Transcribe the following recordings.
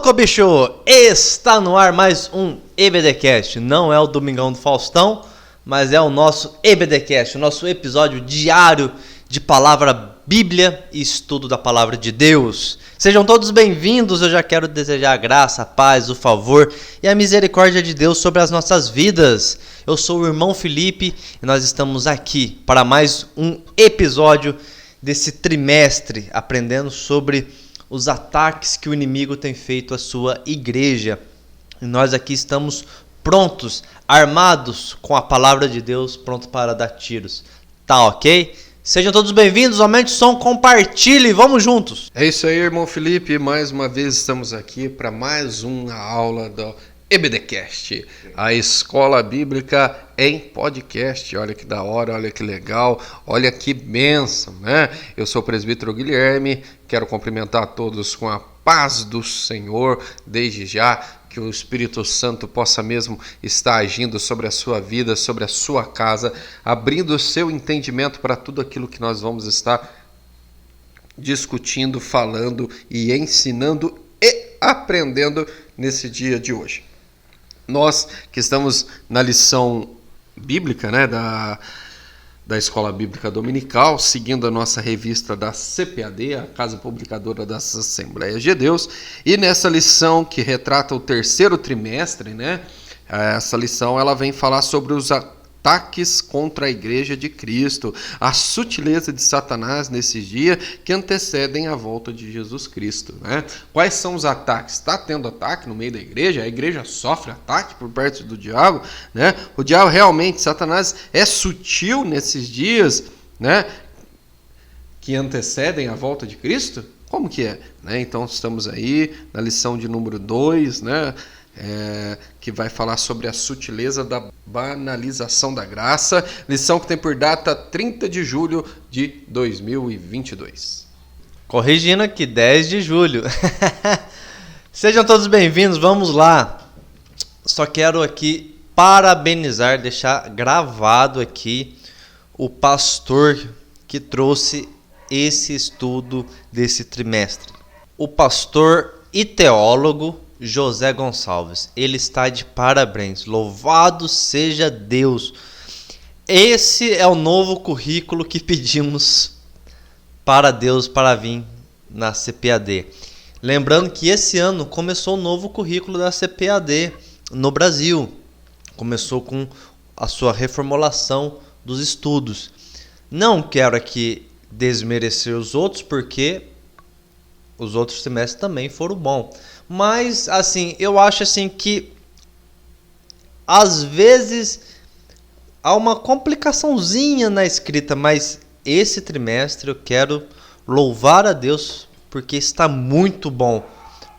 louco, bicho! Está no ar mais um EBDcast. Não é o Domingão do Faustão, mas é o nosso EBDcast, o nosso episódio diário de palavra Bíblia e estudo da palavra de Deus. Sejam todos bem-vindos. Eu já quero desejar a graça, a paz, o favor e a misericórdia de Deus sobre as nossas vidas. Eu sou o irmão Felipe e nós estamos aqui para mais um episódio desse trimestre, aprendendo sobre os ataques que o inimigo tem feito à sua igreja. E nós aqui estamos prontos, armados com a palavra de Deus, prontos para dar tiros. Tá ok? Sejam todos bem-vindos, aumente o som, compartilhe, vamos juntos! É isso aí, irmão Felipe, mais uma vez estamos aqui para mais uma aula do EBDcast, a Escola Bíblica em podcast. Olha que da hora, olha que legal, olha que bênção, né? Eu sou o presbítero Guilherme, quero cumprimentar a todos com a paz do Senhor, desde já, que o Espírito Santo possa mesmo estar agindo sobre a sua vida, sobre a sua casa, abrindo o seu entendimento para tudo aquilo que nós vamos estar discutindo, falando e ensinando e aprendendo nesse dia de hoje. Nós que estamos na lição bíblica, né, da Escola Bíblica Dominical, seguindo a nossa revista da CPAD, a Casa Publicadora das Assembleias de Deus, e nessa lição que retrata o terceiro trimestre, né, essa lição ela vem falar sobre os ataques contra a Igreja de Cristo, a sutileza de Satanás nesses dias que antecedem a volta de Jesus Cristo, né? Quais são os ataques? Está tendo ataque no meio da igreja? A igreja sofre ataque por parte do diabo, né? O diabo realmente, Satanás é sutil nesses dias, né, que antecedem a volta de Cristo? Como que é? Né? Então estamos aí na lição de número 2, né? Que vai falar sobre a sutileza da banalização da graça, lição que tem por data 30 de julho de 2022. Corrigindo aqui, 10 de julho. Sejam todos bem-vindos, vamos lá. Só quero aqui parabenizar, deixar gravado aqui o pastor que trouxe esse estudo desse trimestre. O pastor e teólogo José Gonçalves, ele está de parabéns, louvado seja Deus. Esse é o novo currículo que pedimos para Deus para vir na CPAD. Lembrando que esse ano começou o novo currículo da CPAD no Brasil, começou com a sua reformulação dos estudos. Não quero aqui desmerecer os outros, porque os outros semestres também foram bons. Mas, assim, eu acho assim que às vezes há uma complicaçãozinha na escrita, mas esse trimestre eu quero louvar a Deus porque está muito bom.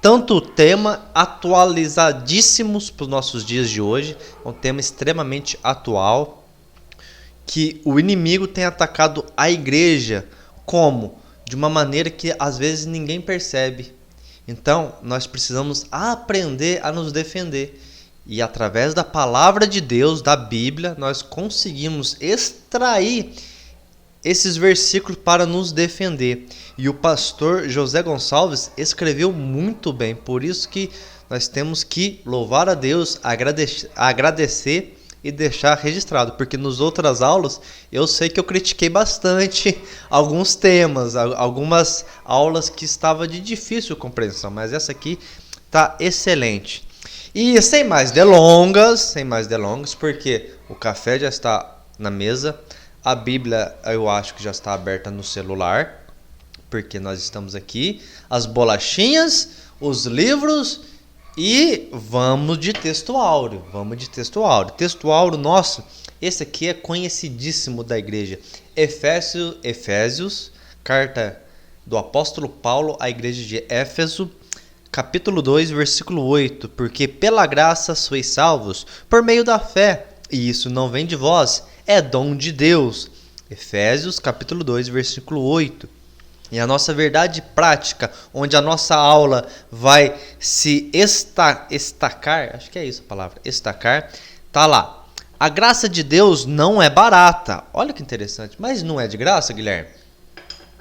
Tanto o tema atualizadíssimos para os nossos dias de hoje, é um tema extremamente atual, que o inimigo tem atacado a igreja como? De uma maneira que às vezes ninguém percebe. Então, nós precisamos aprender a nos defender. E através da palavra de Deus, da Bíblia, nós conseguimos extrair esses versículos para nos defender. E o pastor José Gonçalves escreveu muito bem. Por isso que nós temos que louvar a Deus, agradecer e deixar registrado, porque nas outras aulas eu sei que eu critiquei bastante alguns temas, algumas aulas que estavam de difícil compreensão, mas essa aqui está excelente. E sem mais delongas, porque o café já está na mesa, a Bíblia eu acho que já está aberta no celular, porque nós estamos aqui, as bolachinhas, os livros. E vamos de texto áureo, Texto áureo nosso, esse aqui é conhecidíssimo da igreja. Efésios, carta do apóstolo Paulo à igreja de Éfeso, capítulo 2, versículo 8. Porque pela graça sois salvos por meio da fé, e isso não vem de vós, é dom de Deus. Efésios, capítulo 2, versículo 8. E a nossa verdade prática, onde a nossa aula vai se estacar, acho que é isso a palavra, estacar, tá lá. A graça de Deus não é barata. Olha que interessante, mas não é de graça, Guilherme?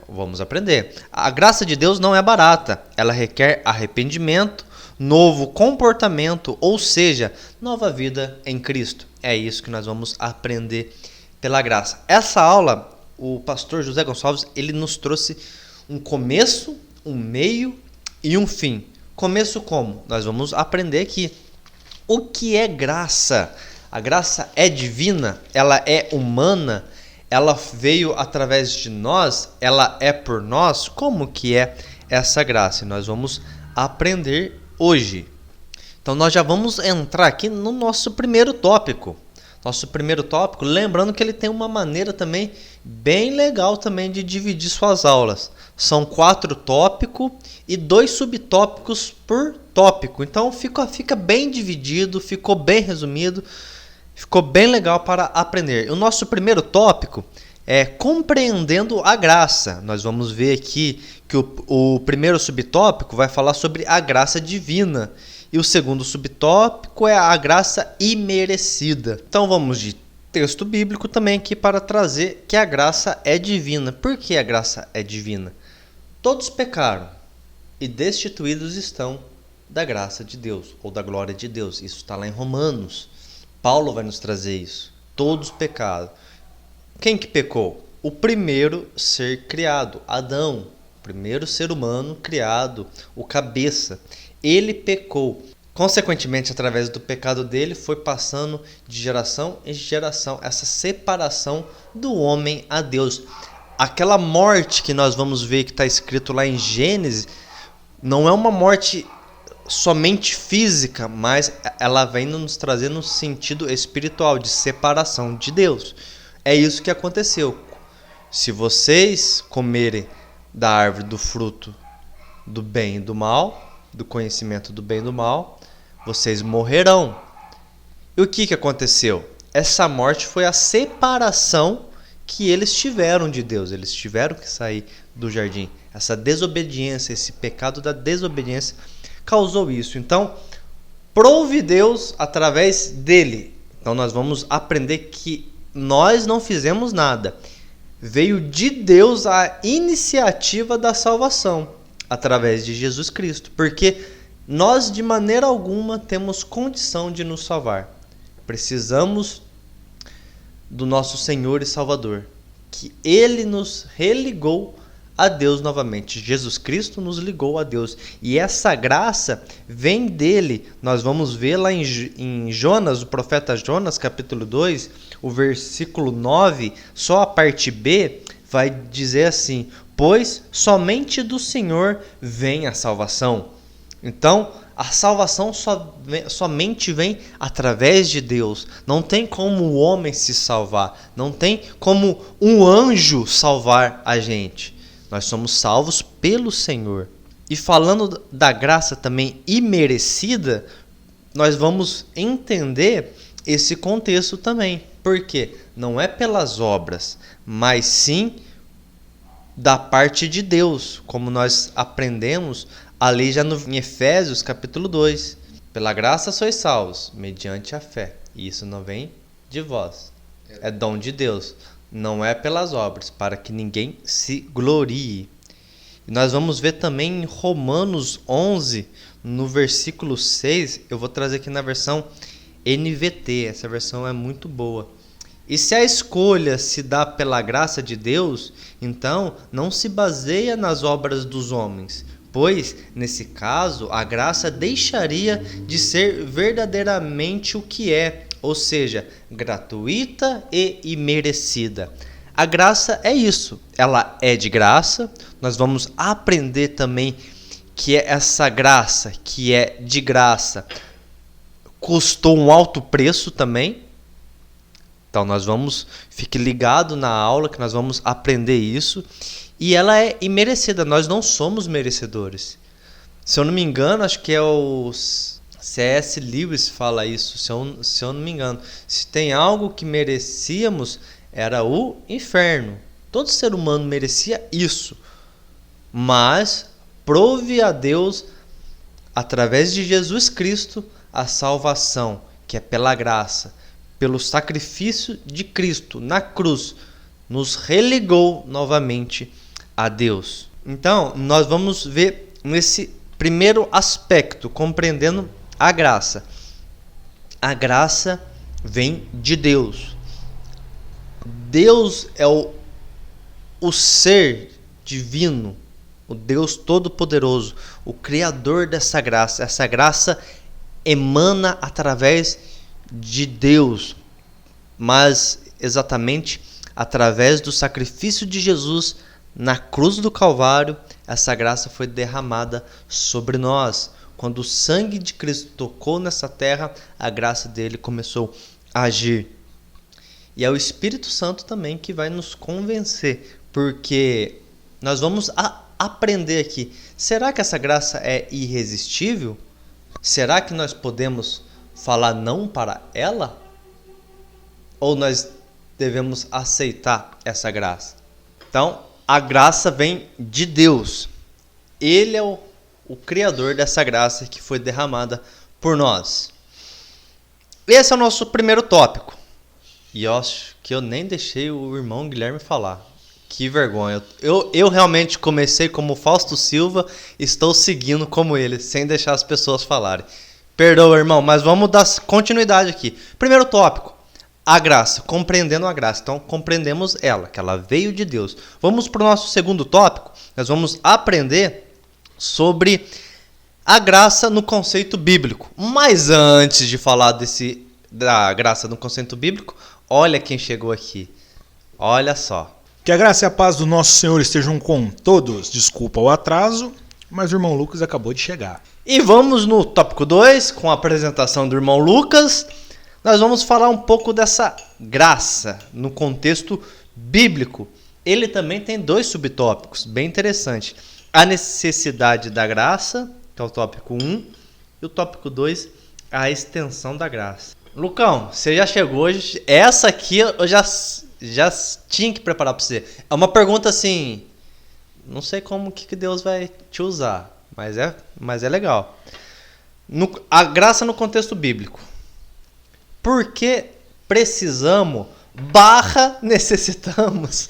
Vamos aprender. A graça de Deus não é barata. Ela requer arrependimento, novo comportamento, ou seja, nova vida em Cristo. É isso que nós vamos aprender pela graça. Essa aula, o pastor José Gonçalves, ele nos trouxe um começo, um meio e um fim. Começo como? Nós vamos aprender aqui. O que é graça? A graça é divina? Ela é humana? Ela veio através de nós? Ela é por nós? Como que é essa graça? E nós vamos aprender hoje. Então nós já vamos entrar aqui no nosso primeiro tópico. Nosso primeiro tópico, lembrando que ele tem uma maneira também bem legal também de dividir suas aulas. São 4 tópicos e 2 subtópicos por tópico. Então fica bem dividido, ficou bem resumido, ficou bem legal para aprender. O nosso primeiro tópico é compreendendo a graça. Nós vamos ver aqui que o primeiro subtópico vai falar sobre a graça divina. E o segundo subtópico é a graça imerecida. Então vamos de texto bíblico também aqui para trazer que a graça é divina. Por que a graça é divina? Todos pecaram e destituídos estão da graça de Deus ou da glória de Deus. Isso está lá em Romanos. Paulo vai nos trazer isso. Todos pecaram. Quem que pecou? O primeiro ser criado, Adão. O primeiro ser humano criado, o cabeça. Ele pecou. Consequentemente, através do pecado dele, foi passando de geração em geração essa separação do homem a Deus. Aquela morte que nós vamos ver que está escrito lá em Gênesis, não é uma morte somente física, mas ela vem nos trazer no sentido espiritual, de separação de Deus. É isso que aconteceu. Se vocês comerem da árvore do fruto do bem e do mal, do conhecimento do bem e do mal, vocês morrerão. E o que aconteceu? Essa morte foi a separação que eles tiveram de Deus. Eles tiveram que sair do jardim. Essa desobediência, esse pecado da desobediência causou isso. Então, prove Deus através dele. Então, nós vamos aprender que nós não fizemos nada. Veio de Deus a iniciativa da salvação através de Jesus Cristo, porque nós de maneira alguma temos condição de nos salvar. Precisamos do nosso Senhor e Salvador, que Ele nos religou a Deus novamente. Jesus Cristo nos ligou a Deus, e essa graça vem dele. Nós vamos ver lá em Jonas, o profeta Jonas, capítulo 2, o versículo 9, só a parte B, vai dizer assim: pois somente do Senhor vem a salvação. Então, a salvação somente vem através de Deus. Não tem como o homem se salvar. Não tem como um anjo salvar a gente. Nós somos salvos pelo Senhor. E falando da graça também imerecida, nós vamos entender esse contexto também. Por quê? Não é pelas obras, mas sim da parte de Deus, como nós aprendemos ali já em Efésios capítulo 2. Pela graça sois salvos, mediante a fé. E isso não vem de vós. É dom de Deus. Não é pelas obras, para que ninguém se glorie. E nós vamos ver também em Romanos 11, no versículo 6. Eu vou trazer aqui na versão NVT. Essa versão é muito boa. E se a escolha se dá pela graça de Deus, então não se baseia nas obras dos homens, pois, nesse caso, a graça deixaria de ser verdadeiramente o que é, ou seja, gratuita e imerecida. A graça é isso, ela é de graça. Nós vamos aprender também que essa graça, que é de graça, custou um alto preço também. Então nós vamos, fique ligado na aula que nós vamos aprender isso. E ela é imerecida, nós não somos merecedores. Se eu não me engano, acho que é o C.S. Lewis fala isso, se eu não me engano. Se tem algo que merecíamos, era o inferno. Todo ser humano merecia isso. Mas prove a Deus, através de Jesus Cristo, a salvação, que é pela graça. Pelo sacrifício de Cristo na cruz, nos religou novamente a Deus. Então, nós vamos ver nesse Primeiro aspecto, compreendendo a graça. A graça vem de Deus. Deus é o ser divino, o Deus Todo-Poderoso, o Criador dessa graça. Essa graça emana através de Deus, mas exatamente através do sacrifício de Jesus na cruz do Calvário. Essa graça foi derramada sobre nós. Quando o sangue de Cristo tocou nessa terra, a graça dele começou a agir. E é o Espírito Santo também que vai nos convencer, porque nós vamos aprender aqui. Será que essa graça é irresistível? Será que nós podemos falar não para ela? Ou nós devemos aceitar essa graça? Então, a graça vem de Deus. Ele é o Criador dessa graça que foi derramada por nós. Esse é o nosso primeiro tópico. E eu acho que eu nem deixei o irmão Guilherme falar. Que vergonha. Eu realmente comecei como Fausto Silva, estou seguindo como ele, sem deixar as pessoas falarem. Perdoa, irmão, mas vamos dar continuidade aqui. Primeiro tópico, a graça, compreendendo a graça. Então, compreendemos ela, que ela veio de Deus. Vamos para o nosso segundo tópico. Nós vamos aprender sobre a graça no conceito bíblico. Mas antes de falar da graça no conceito bíblico, olha quem chegou aqui. Olha só. Que a graça e a paz do nosso Senhor estejam com todos. Desculpa o atraso, mas o irmão Lucas acabou de chegar. E vamos no tópico 2, com a apresentação do irmão Lucas. Nós vamos falar um pouco dessa graça no contexto bíblico. Ele também tem 2 subtópicos, bem interessante. A necessidade da graça, que é o tópico 1, e o tópico 2, a extensão da graça. Lucão, você já chegou hoje. Essa aqui eu já tinha que preparar para você. É uma pergunta assim, não sei como que Deus vai te usar, mas é legal. A graça no contexto bíblico. Por que precisamos / necessitamos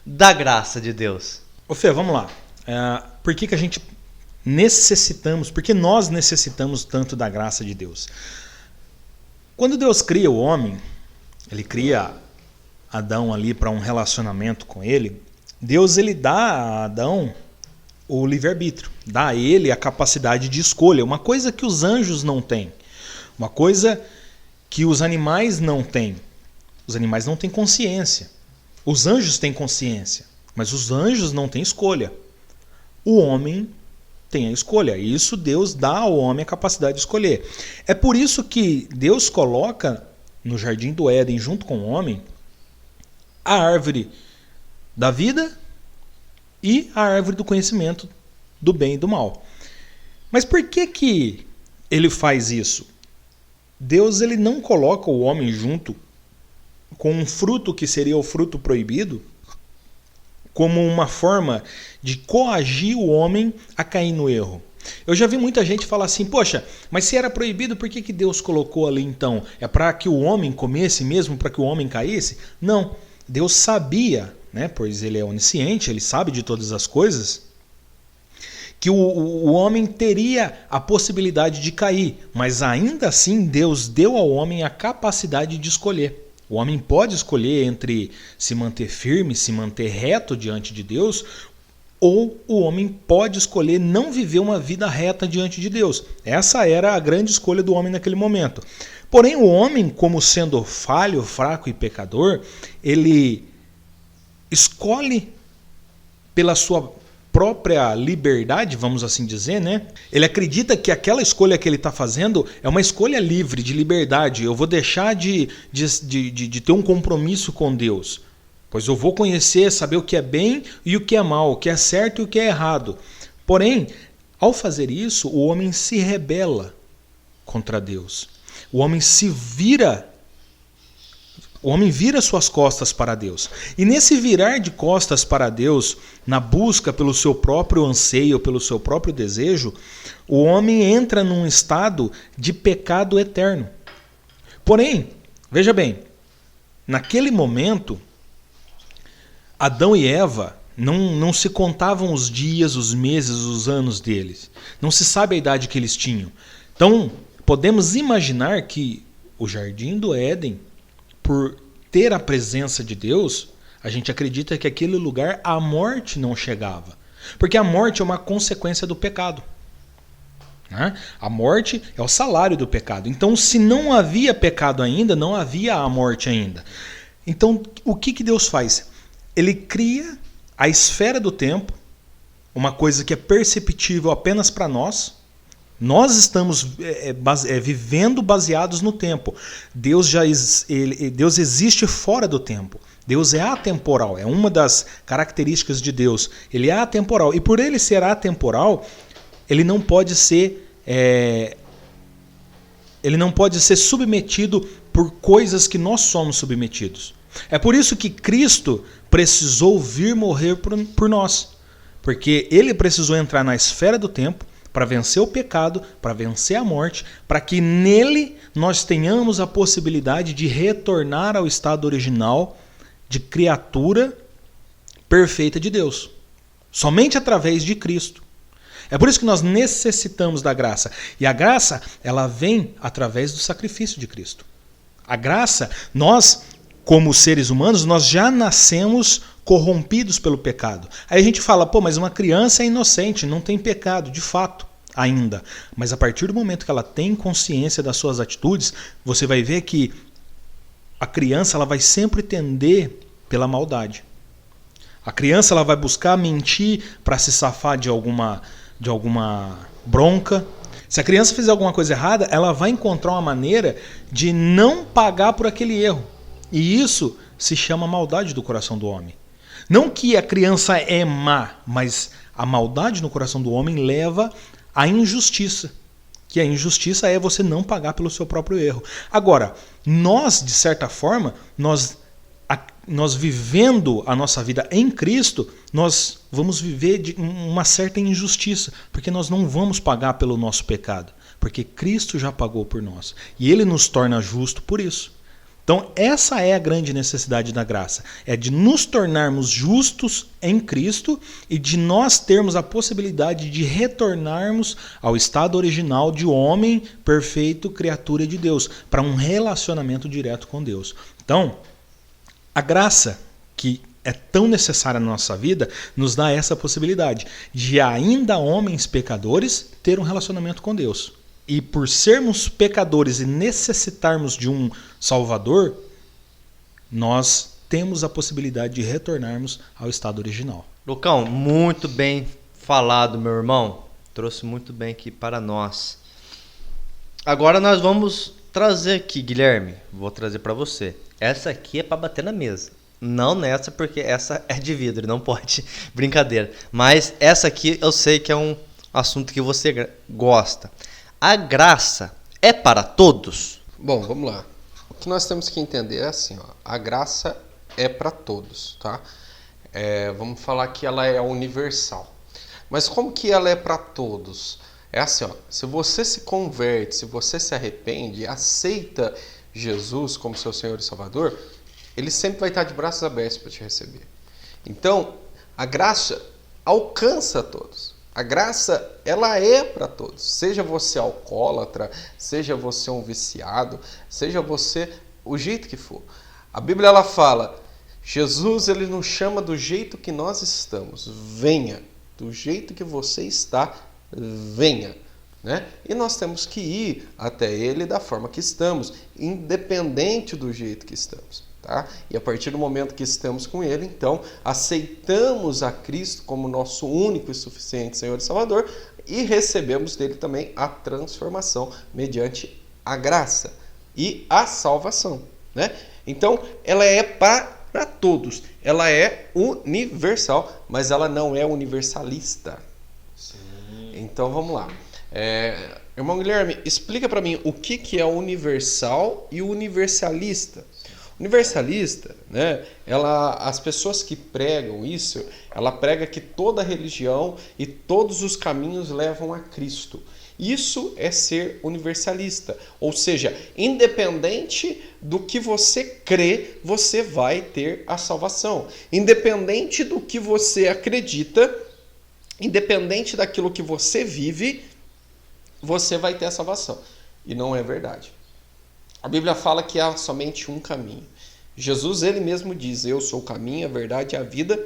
da graça de Deus? Ô Fê, vamos lá. Por que a gente necessitamos, por que nós necessitamos tanto da graça de Deus? Quando Deus cria o homem, ele cria Adão ali para um relacionamento com ele. Deus ele dá a Adão o livre-arbítrio, dá a ele a capacidade de escolha, uma coisa que os anjos não têm, uma coisa que os animais não têm. Os animais não têm consciência. Os anjos têm consciência, mas os anjos não têm escolha. O homem tem a escolha. Isso Deus dá ao homem a capacidade de escolher. É por isso que Deus coloca no jardim do Éden, junto com o homem, a árvore da vida e a árvore do conhecimento do bem e do mal. Mas por que ele faz isso? Deus ele não coloca o homem junto com um fruto que seria o fruto proibido como uma forma de coagir o homem a cair no erro. Eu já vi muita gente falar assim, poxa, mas se era proibido, por que Deus colocou ali então? É para que o homem comesse mesmo, para que o homem caísse? Não, Deus sabia, né, pois ele é onisciente, ele sabe de todas as coisas, que o homem teria a possibilidade de cair, mas ainda assim Deus deu ao homem a capacidade de escolher. O homem pode escolher entre se manter firme, se manter reto diante de Deus, ou o homem pode escolher não viver uma vida reta diante de Deus. Essa era a grande escolha do homem naquele momento. Porém, o homem, como sendo falho, fraco e pecador, ele escolhe pela sua própria liberdade, vamos assim dizer, né? Ele acredita que aquela escolha que ele está fazendo é uma escolha livre, de liberdade. Eu vou deixar de ter um compromisso com Deus, pois eu vou conhecer, saber o que é bem e o que é mal, o que é certo e o que é errado. Porém, ao fazer isso, o homem se rebela contra Deus. O homem vira suas costas para Deus. E nesse virar de costas para Deus, na busca pelo seu próprio anseio, pelo seu próprio desejo, o homem entra num estado de pecado eterno. Porém, veja bem, naquele momento, Adão e Eva, Não se contavam os dias, os meses, os anos deles. Não se sabe a idade que eles tinham. Então, podemos imaginar que o Jardim do Éden, por ter a presença de Deus, a gente acredita que aquele lugar a morte não chegava. Porque a morte é uma consequência do pecado. Né? A morte é o salário do pecado. Então, se não havia pecado ainda, não havia a morte ainda. Então, o que Deus faz? Ele cria a esfera do tempo, uma coisa que é perceptível apenas para nós. Nós estamos vivendo baseados no tempo. Deus existe fora do tempo. Deus é atemporal. É uma das características de Deus. Ele é atemporal. E por ele ser atemporal, ele não pode ser submetido por coisas que nós somos submetidos. É por isso que Cristo precisou vir morrer por nós. Porque ele precisou entrar na esfera do tempo para vencer o pecado, para vencer a morte, para que nele nós tenhamos a possibilidade de retornar ao estado original de criatura perfeita de Deus. Somente através de Cristo. É por isso que nós necessitamos da graça. E a graça, ela vem através do sacrifício de Cristo. A graça, nós, como seres humanos, nós já nascemos corrompidos pelo pecado. Aí a gente fala, mas uma criança é inocente, não tem pecado, de fato, ainda. Mas a partir do momento que ela tem consciência das suas atitudes, você vai ver que a criança ela vai sempre tender pela maldade. A criança ela vai buscar mentir para se safar de alguma bronca. Se a criança fizer alguma coisa errada, ela vai encontrar uma maneira de não pagar por aquele erro. E isso se chama maldade do coração do homem. Não que a criança é má, mas a maldade no coração do homem leva à injustiça. Que a injustiça é você não pagar pelo seu próprio erro. Agora, nós, de certa forma, nós vivendo a nossa vida em Cristo, nós vamos viver de uma certa injustiça, porque nós não vamos pagar pelo nosso pecado, porque Cristo já pagou por nós. E Ele nos torna justo por isso. Então, essa é a grande necessidade da graça. É de nos tornarmos justos em Cristo e de nós termos a possibilidade de retornarmos ao estado original de homem perfeito, criatura de Deus, para um relacionamento direto com Deus. Então, a graça que é tão necessária na nossa vida nos dá essa possibilidade de, ainda homens pecadores, ter um relacionamento com Deus. E por sermos pecadores e necessitarmos de um Salvador, nós temos a possibilidade de retornarmos ao estado original. Lucão, muito bem falado, meu irmão. Trouxe muito bem aqui para nós. Agora nós vamos trazer aqui, Guilherme. Vou trazer para você. Essa aqui é para bater na mesa. Não nessa, porque essa é de vidro, não pode. Brincadeira. Mas essa aqui eu sei que é um assunto que você gosta. A graça é para todos? Bom, vamos lá. O que nós temos que entender é assim, ó, a graça é para todos, tá? Vamos falar que ela é universal. Mas como que ela é para todos? É assim, ó, se você se converte, se você se arrepende, aceita Jesus como seu Senhor e Salvador, Ele sempre vai estar de braços abertos para te receber. Então, a graça alcança a todos. A graça, ela é para todos. Seja você alcoólatra, seja você um viciado, seja você o jeito que for. A Bíblia, ela fala, Jesus, ele nos chama do jeito que nós estamos. Venha. Do jeito que você está, venha. Né? E nós temos que ir até Ele da forma que estamos, independente do jeito que estamos. Tá? E a partir do momento que estamos com Ele, então, aceitamos a Cristo como nosso único e suficiente Senhor e Salvador e recebemos dele também a transformação mediante a graça e a salvação. Né? Então, ela é para todos. Ela é universal, mas ela não é universalista. Sim. Então, vamos lá. Irmão Guilherme, explica para mim o que é universal e universalista. Universalista, né? As pessoas que pregam isso, ela prega que toda religião e todos os caminhos levam a Cristo. Isso é ser universalista. Ou seja, independente do que você crê, você vai ter a salvação. Independente do que você acredita, independente daquilo que você vive, você vai ter a salvação. E não é verdade. A Bíblia fala que há somente um caminho. Jesus, ele mesmo diz, eu sou o caminho, a verdade e a vida.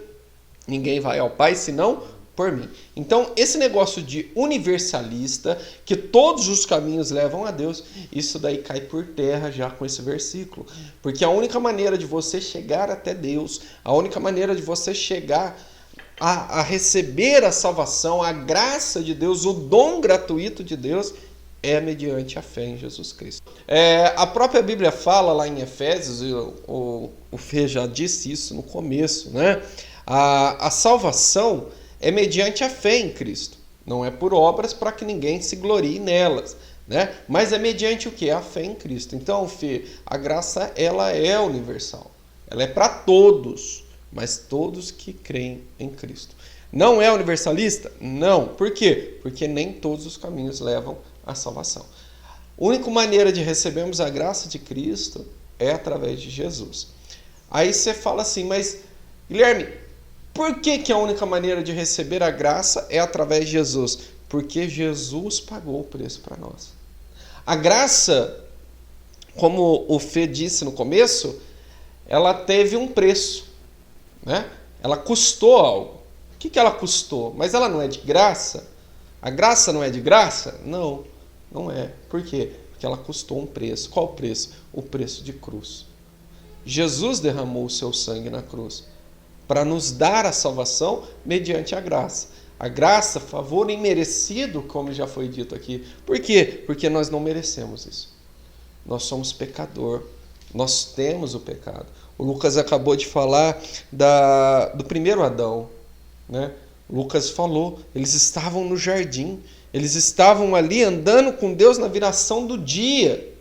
Ninguém vai ao Pai senão por mim. Então, esse negócio de universalista, que todos os caminhos levam a Deus, isso daí cai por terra já com esse versículo. Porque a única maneira de você chegar até Deus, a única maneira de você chegar a receber a salvação, a graça de Deus, o dom gratuito de Deus, é mediante a fé em Jesus Cristo. A própria Bíblia fala lá em Efésios, o Fê já disse isso no começo, né? A salvação é mediante a fé em Cristo. Não é por obras para que ninguém se glorie nelas, né? Mas é mediante o quê? A fé em Cristo. Então, Fê, a graça ela é universal. Ela é para todos, mas todos que creem em Cristo. Não é universalista? Não. Por quê? Porque nem todos os caminhos levam à salvação. A única maneira de recebermos a graça de Cristo é através de Jesus. Aí você fala assim, mas Guilherme, por que a única maneira de receber a graça é através de Jesus? Porque Jesus pagou o preço para nós. A graça, como o Fê disse no começo, ela teve um preço, né? Ela custou algo. O que ela custou? Mas ela não é de graça? A graça não é de graça? Não, não é. Por quê? Porque ela custou um preço. Qual o preço? O preço de cruz. Jesus derramou o seu sangue na cruz para nos dar a salvação mediante a graça. A graça, favor imerecido, como já foi dito aqui. Por quê? Porque nós não merecemos isso. Nós somos pecador. Nós temos o pecado. O Lucas acabou de falar do primeiro Adão, né? Lucas falou, eles estavam no jardim, eles estavam ali andando com Deus na viração do dia,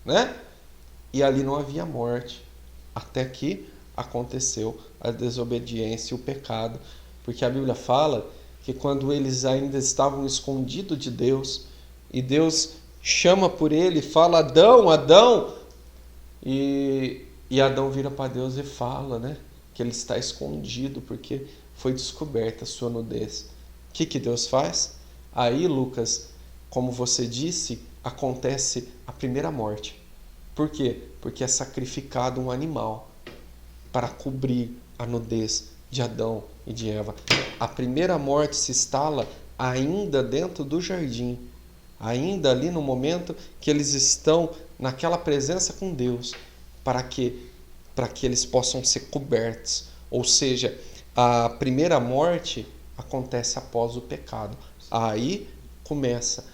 né? E ali não havia morte, até que aconteceu a desobediência e o pecado, porque a Bíblia fala que quando eles ainda estavam escondidos de Deus, e Deus chama por ele, fala, Adão, Adão, e Adão vira para Deus e fala, né, que ele está escondido, porque foi descoberta a sua nudez. O que Deus faz? Aí, Lucas, como você disse, acontece a primeira morte. Por quê? Porque é sacrificado um animal para cobrir a nudez de Adão e de Eva. A primeira morte se instala ainda dentro do jardim, ainda ali no momento que eles estão naquela presença com Deus, para que eles possam ser cobertos. Ou seja, a primeira morte acontece após o pecado. Aí começa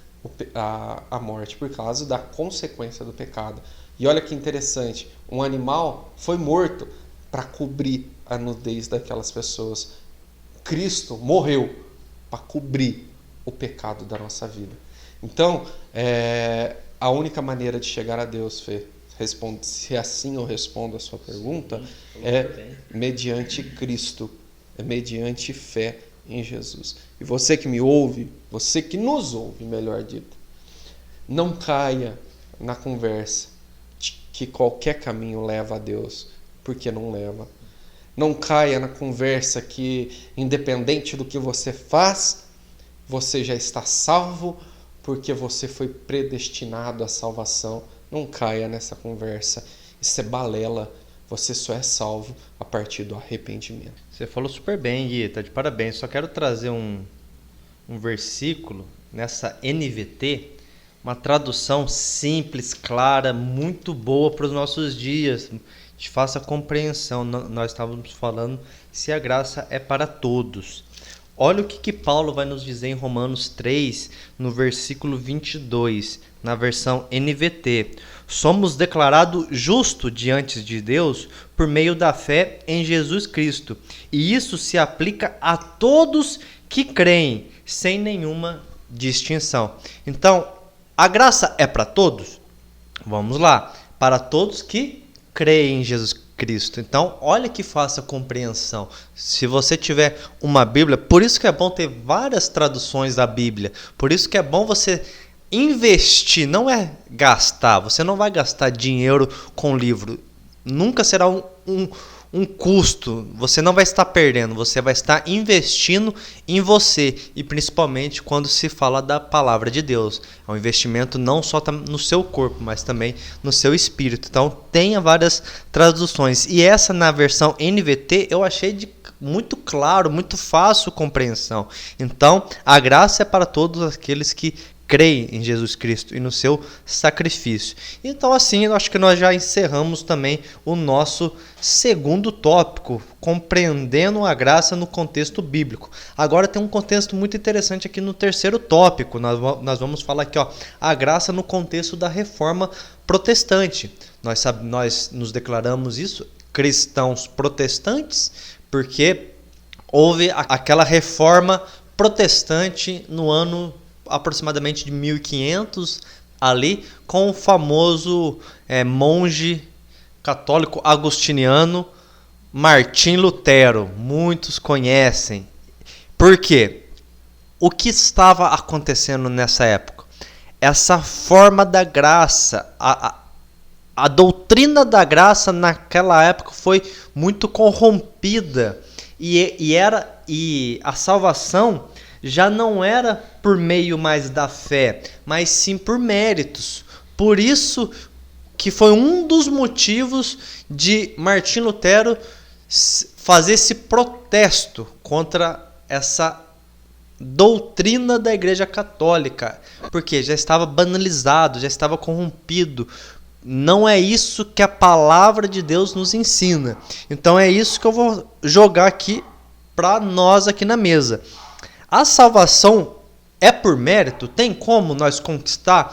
a morte por causa da consequência do pecado. E olha que interessante, um animal foi morto para cobrir a nudez daquelas pessoas. Cristo morreu para cobrir o pecado da nossa vida. Então, a única maneira de chegar a Deus, Fê, se assim eu respondo a sua pergunta, é mediante Cristo, é mediante fé em Jesus. E você que me ouve, você que nos ouve, melhor dito, não caia na conversa de que qualquer caminho leva a Deus, porque não leva. Não caia na conversa que, independente do que você faz, você já está salvo, porque você foi predestinado à salvação. Não caia nessa conversa. Isso é balela. Você só é salvo a partir do arrependimento. Você falou super bem, Gui, tá de parabéns. Só quero trazer um versículo nessa NVT, uma tradução simples, clara, muito boa para os nossos dias, de fácil compreensão. Nós estávamos falando se a graça é para todos. Olha o que Paulo vai nos dizer em Romanos 3, no versículo 22, na versão NVT. Somos declarados justos diante de Deus por meio da fé em Jesus Cristo. E isso se aplica a todos que creem, sem nenhuma distinção. Então, a graça é para todos? Vamos lá. Para todos que creem em Jesus Cristo. Então, olha que fácil a compreensão. Se você tiver uma Bíblia, por isso que é bom ter várias traduções da Bíblia. Por isso que é bom você investir, não é gastar. Você não vai gastar dinheiro com livro. Nunca será um custo. Você não vai estar perdendo, você vai estar investindo em você. E principalmente quando se fala da palavra de Deus. É um investimento não só no seu corpo, mas também no seu espírito. Então tenha várias traduções. E essa na versão NVT eu achei muito claro, muito fácil compreensão. Então a graça é para todos aqueles que creem em Jesus Cristo e no seu sacrifício. Então assim, eu acho que nós já encerramos também o nosso segundo tópico, compreendendo a graça no contexto bíblico. Agora tem um contexto muito interessante aqui no terceiro tópico. Nós vamos falar aqui, a graça no contexto da reforma protestante. Nós nos declaramos isso, cristãos protestantes, porque houve aquela reforma protestante no ano aproximadamente de 1500 ali, com o famoso monge católico agostiniano Martim Lutero. Muitos conhecem. Por quê? O que estava acontecendo nessa época? Essa forma da graça, a doutrina da graça naquela época foi muito corrompida e a salvação já não era por meio mais da fé, mas sim por méritos. Por isso que foi um dos motivos de Martim Lutero fazer esse protesto contra essa doutrina da Igreja Católica, porque já estava banalizado, já estava corrompido. Não é isso que a palavra de Deus nos ensina. Então é isso que eu vou jogar aqui para nós aqui na mesa. A salvação é por mérito? Tem como nós conquistar?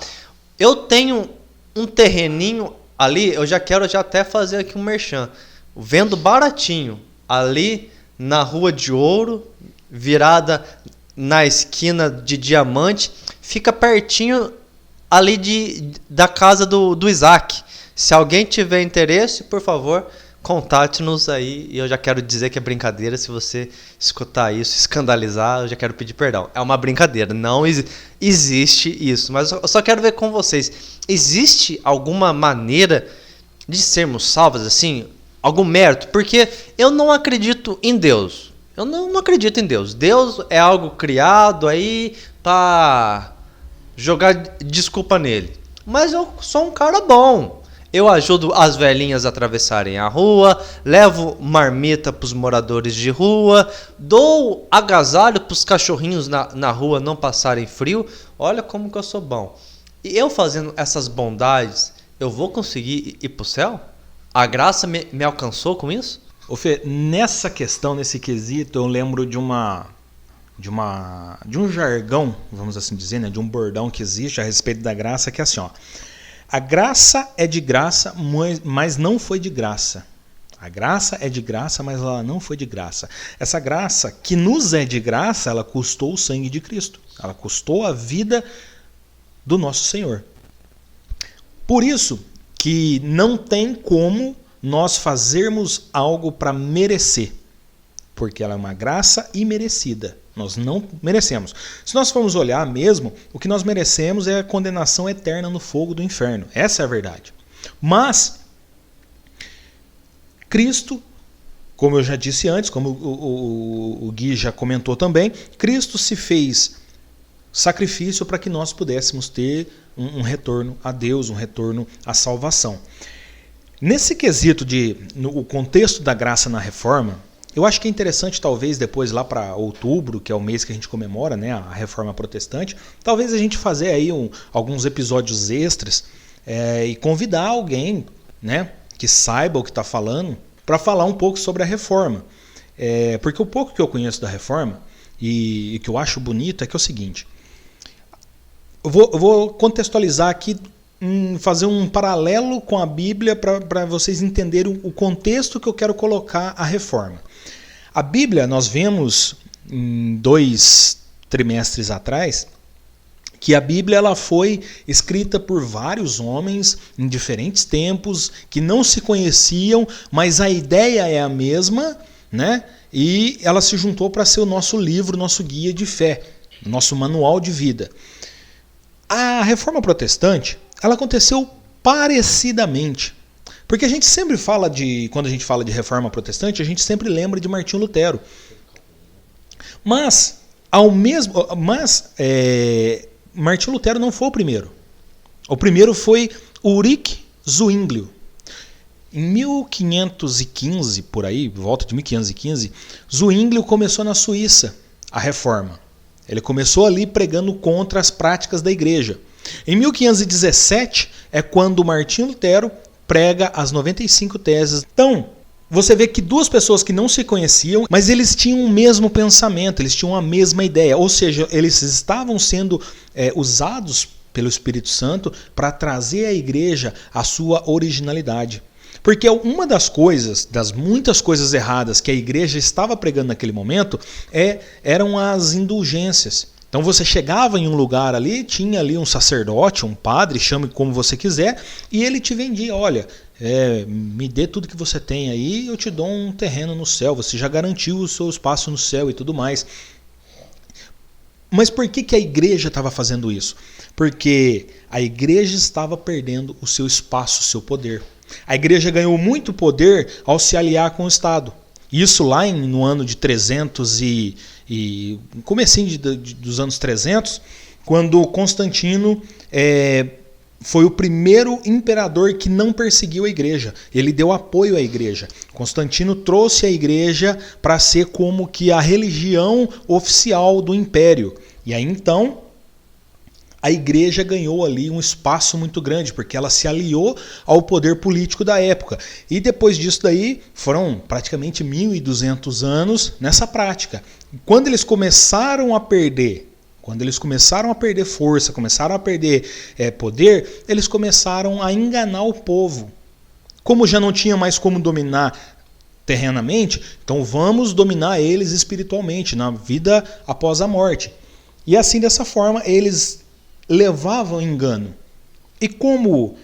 Eu tenho um terreninho ali, eu já quero até fazer aqui um merchan. Vendo baratinho, ali na Rua de Ouro, virada na esquina de Diamante, fica pertinho ali da casa do Isaac. Se alguém tiver interesse, por favor, contate-nos aí. E eu já quero dizer que é brincadeira. Se você escutar isso, escandalizar, eu já quero pedir perdão. É uma brincadeira, não existe isso. Mas eu só quero ver com vocês. Existe alguma maneira de sermos salvos assim? Algum mérito? Porque eu não acredito em Deus. Eu não acredito em Deus. Deus é algo criado aí para jogar desculpa nele. Mas eu sou um cara bom. Eu ajudo as velhinhas a atravessarem a rua, levo marmita para os moradores de rua, dou agasalho para os cachorrinhos na rua não passarem frio. Olha como que eu sou bom. E eu fazendo essas bondades, eu vou conseguir ir para o céu? A graça me alcançou com isso? Ô Fê, nessa questão, nesse quesito, eu lembro de um jargão, vamos assim dizer, né, de um bordão que existe a respeito da graça, que é assim, ó. A graça é de graça, mas não foi de graça. A graça é de graça, mas ela não foi de graça. Essa graça que nos é de graça, ela custou o sangue de Cristo. Ela custou a vida do nosso Senhor. Por isso que não tem como nós fazermos algo para merecer. Porque ela é uma graça imerecida. Nós não merecemos. Se nós formos olhar mesmo, o que nós merecemos é a condenação eterna no fogo do inferno. Essa é a verdade. Mas Cristo, como eu já disse antes, como o Gui já comentou também, Cristo se fez sacrifício para que nós pudéssemos ter um retorno a Deus, um retorno à salvação. Nesse quesito o contexto da graça na reforma, eu acho que é interessante, talvez, depois lá para outubro, que é o mês que a gente comemora, né, a Reforma Protestante, talvez a gente fazer aí alguns episódios extras e convidar alguém, né, que saiba o que está falando, para falar um pouco sobre a Reforma. Porque o pouco que eu conheço da Reforma e que eu acho bonito é que é o seguinte, eu vou contextualizar aqui, fazer um paralelo com a Bíblia para vocês entenderem o contexto que eu quero colocar a Reforma. A Bíblia, nós vemos em 2 trimestres atrás que a Bíblia ela foi escrita por vários homens em diferentes tempos, que não se conheciam, mas a ideia é a mesma, né? E ela se juntou para ser o nosso livro, nosso guia de fé, nosso manual de vida. A Reforma Protestante, ela aconteceu parecidamente. Porque a gente sempre fala quando a gente fala de Reforma Protestante, a gente sempre lembra de Martinho Lutero. Mas Martinho Lutero não foi o primeiro. O primeiro foi Ulrich Zwinglio. Em 1515, por aí, volta de 1515, Zwinglio começou na Suíça a reforma. Ele começou ali pregando contra as práticas da igreja. Em 1517 é quando Martinho Lutero prega as 95 teses. Então, você vê que duas pessoas que não se conheciam, mas eles tinham o mesmo pensamento, eles tinham a mesma ideia. Ou seja, eles estavam sendo usados pelo Espírito Santo para trazer à igreja a sua originalidade. Porque uma das coisas, das muitas coisas erradas que a igreja estava pregando naquele momento, eram as indulgências. Então você chegava em um lugar ali, tinha ali um sacerdote, um padre, chame como você quiser, e ele te vendia, olha, me dê tudo que você tem aí, eu te dou um terreno no céu, você já garantiu o seu espaço no céu e tudo mais. Mas por que a igreja estava fazendo isso? Porque a igreja estava perdendo o seu espaço, o seu poder. A igreja ganhou muito poder ao se aliar com o Estado. Isso lá no ano de 300 e comecinho dos anos 300, quando Constantino foi o primeiro imperador que não perseguiu a igreja. Ele deu apoio à igreja. Constantino trouxe a igreja para ser como que a religião oficial do império. E aí então a igreja ganhou ali um espaço muito grande, porque ela se aliou ao poder político da época. E depois disso daí, foram praticamente 1.200 anos nessa prática. Quando eles começaram a perder força, começaram a perder poder, eles começaram a enganar o povo. Como já não tinha mais como dominar terrenamente, então vamos dominar eles espiritualmente, na vida após a morte. E assim, dessa forma, eles levavam engano. E como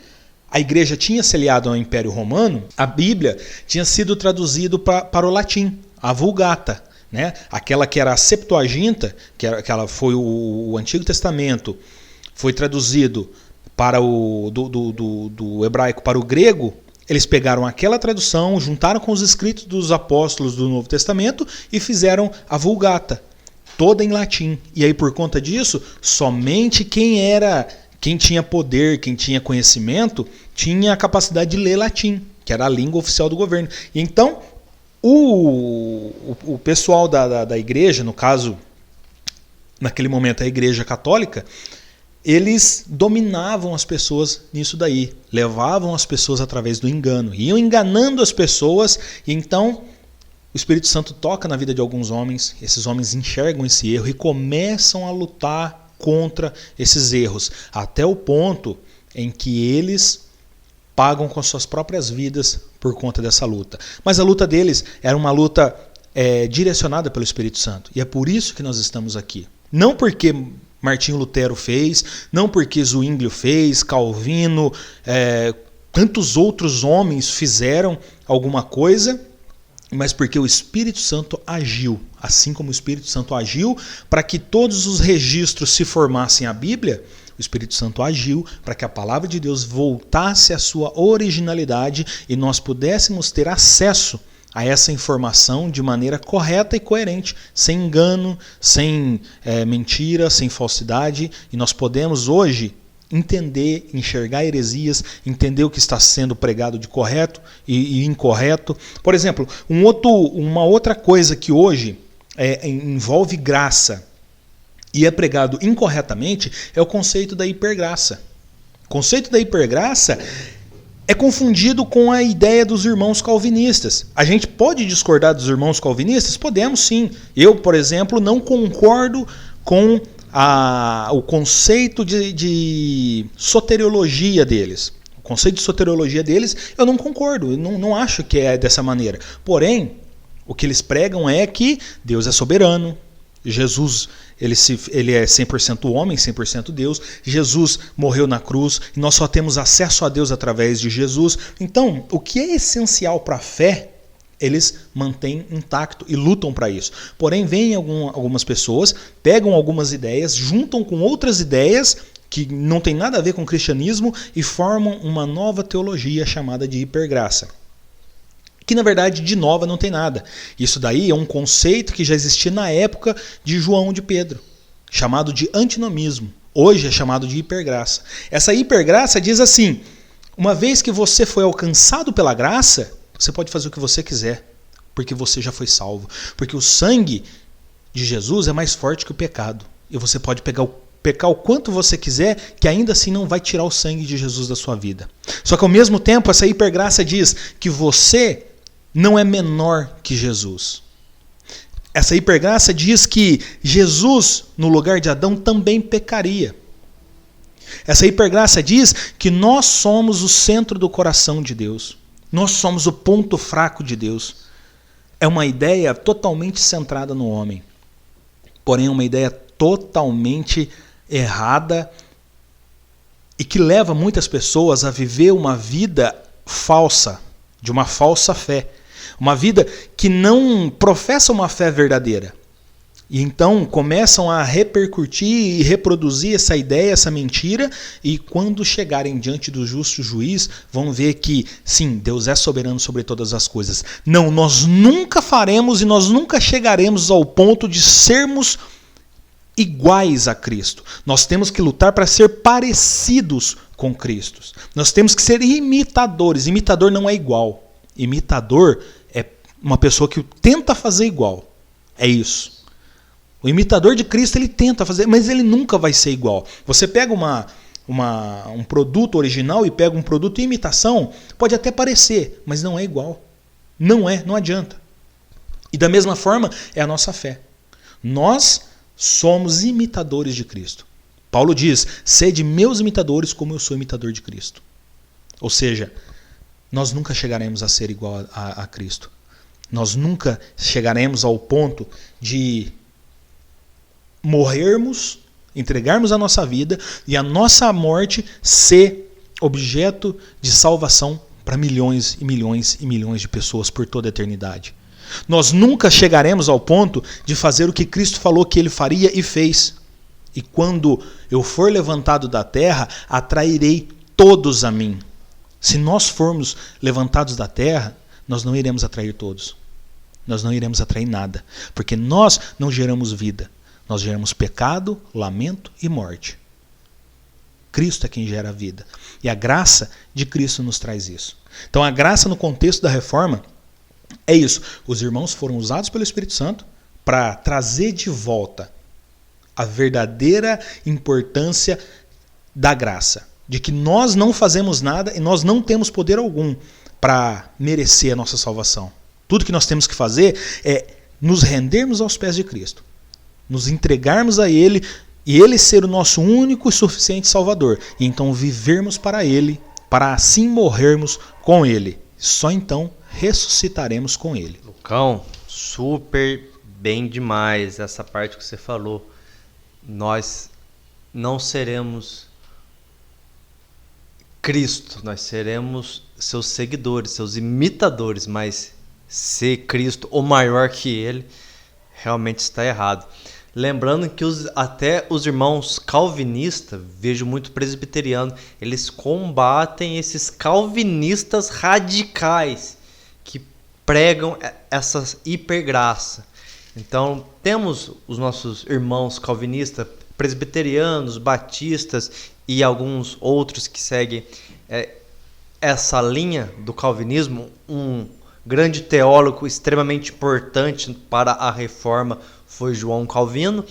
a igreja tinha se aliado ao Império Romano, a Bíblia tinha sido traduzida para o latim, a Vulgata, né? Aquela que era a Septuaginta, que foi o Antigo Testamento, foi traduzido para do hebraico para o grego. Eles pegaram aquela tradução, juntaram com os escritos dos apóstolos do Novo Testamento e fizeram a Vulgata, toda em latim. E aí, por conta disso, somente quem tinha poder, quem tinha conhecimento, tinha a capacidade de ler latim, que era a língua oficial do governo. E então, o pessoal da igreja, no caso, naquele momento a igreja católica, eles dominavam as pessoas nisso daí, levavam as pessoas através do engano, iam enganando as pessoas, e então o Espírito Santo toca na vida de alguns homens, esses homens enxergam esse erro e começam a lutar contra esses erros, até o ponto em que eles pagam com suas próprias vidas por conta dessa luta. Mas a luta deles era uma luta direcionada pelo Espírito Santo, e é por isso que nós estamos aqui. Não porque Martinho Lutero fez, não porque Zwinglio fez, Calvino, tantos outros homens fizeram alguma coisa, mas porque o Espírito Santo agiu, assim como o Espírito Santo agiu para que todos os registros se formassem a Bíblia, o Espírito Santo agiu para que a palavra de Deus voltasse à sua originalidade e nós pudéssemos ter acesso a essa informação de maneira correta e coerente, sem engano, sem mentira, sem falsidade, e nós podemos hoje entender, enxergar heresias, entender o que está sendo pregado de correto e incorreto. Por exemplo, uma outra coisa que hoje envolve graça e é pregado incorretamente é o conceito da hipergraça. O conceito da hipergraça é confundido com a ideia dos irmãos calvinistas. A gente pode discordar dos irmãos calvinistas? Podemos sim. Eu, por exemplo, não concordo com o conceito de soteriologia deles. O conceito de soteriologia deles eu não concordo, eu não acho que é dessa maneira. Porém, o que eles pregam é que Deus é soberano, Jesus, ele é 100% homem, 100% Deus. Jesus morreu na cruz e nós só temos acesso a Deus através de Jesus. Então, o que é essencial para a fé, eles mantêm intacto e lutam para isso. Porém, vêm algumas pessoas, pegam algumas ideias, juntam com outras ideias que não tem nada a ver com o cristianismo e formam uma nova teologia chamada de hipergraça. Que na verdade de nova não tem nada. Isso daí é um conceito que já existia na época de João de Pedro, chamado de antinomismo. Hoje é chamado de hipergraça. Essa hipergraça diz assim: uma vez que você foi alcançado pela graça, você pode fazer o que você quiser, porque você já foi salvo. Porque o sangue de Jesus é mais forte que o pecado. E você pode pecar o quanto você quiser, que ainda assim não vai tirar o sangue de Jesus da sua vida. Só que ao mesmo tempo, essa hipergraça diz que você não é menor que Jesus. Essa hipergraça diz que Jesus, no lugar de Adão, também pecaria. Essa hipergraça diz que nós somos o centro do coração de Deus. Nós somos o ponto fraco de Deus. É uma ideia totalmente centrada no homem. Porém, é uma ideia totalmente errada e que leva muitas pessoas a viver uma vida falsa, de uma falsa fé. Uma vida que não professa uma fé verdadeira. E então começam a repercutir e reproduzir essa ideia, essa mentira, e quando chegarem diante do justo juiz, vão ver que, sim, Deus é soberano sobre todas as coisas. Não, nós nunca faremos e nós nunca chegaremos ao ponto de sermos iguais a Cristo. Nós temos que lutar para ser parecidos com Cristo. Nós temos que ser imitadores. Imitador não é igual. Imitador é uma pessoa que tenta fazer igual. É isso. O imitador de Cristo, ele tenta fazer, mas ele nunca vai ser igual. Você pega um produto original e pega um produto em imitação, pode até parecer, mas não é igual. Não adianta. E da mesma forma é a nossa fé. Nós somos imitadores de Cristo. Paulo diz: sede meus imitadores como eu sou imitador de Cristo. Ou seja, nós nunca chegaremos a ser igual a Cristo. Nós nunca chegaremos ao ponto de morrermos, entregarmos a nossa vida e a nossa morte ser objeto de salvação para milhões e milhões e milhões de pessoas por toda a eternidade. Nós nunca chegaremos ao ponto de fazer o que Cristo falou que ele faria e fez. E quando eu for levantado da terra, atrairei todos a mim. Se nós formos levantados da terra, nós não iremos atrair todos. Nós não iremos atrair nada. Porque nós não geramos vida. Nós geramos pecado, lamento e morte. Cristo é quem gera a vida. E a graça de Cristo nos traz isso. Então a graça no contexto da reforma é isso. Os irmãos foram usados pelo Espírito Santo para trazer de volta a verdadeira importância da graça. De que nós não fazemos nada e nós não temos poder algum para merecer a nossa salvação. Tudo que nós temos que fazer é nos rendermos aos pés de Cristo. Nos entregarmos a Ele e Ele ser o nosso único e suficiente Salvador. E então vivermos para Ele, para assim morrermos com Ele. Só então ressuscitaremos com Ele. Lucão, super bem demais essa parte que você falou. Nós não seremos Cristo, nós seremos seus seguidores, seus imitadores, mas ser Cristo ou maior que Ele realmente está errado. Lembrando que até os irmãos calvinistas, vejo muito presbiteriano, eles combatem esses calvinistas radicais que pregam essa hipergraça. Então, temos os nossos irmãos calvinistas, presbiterianos, batistas e alguns outros que seguem essa linha do calvinismo. Um grande teólogo extremamente importante para a reforma foi João Calvino,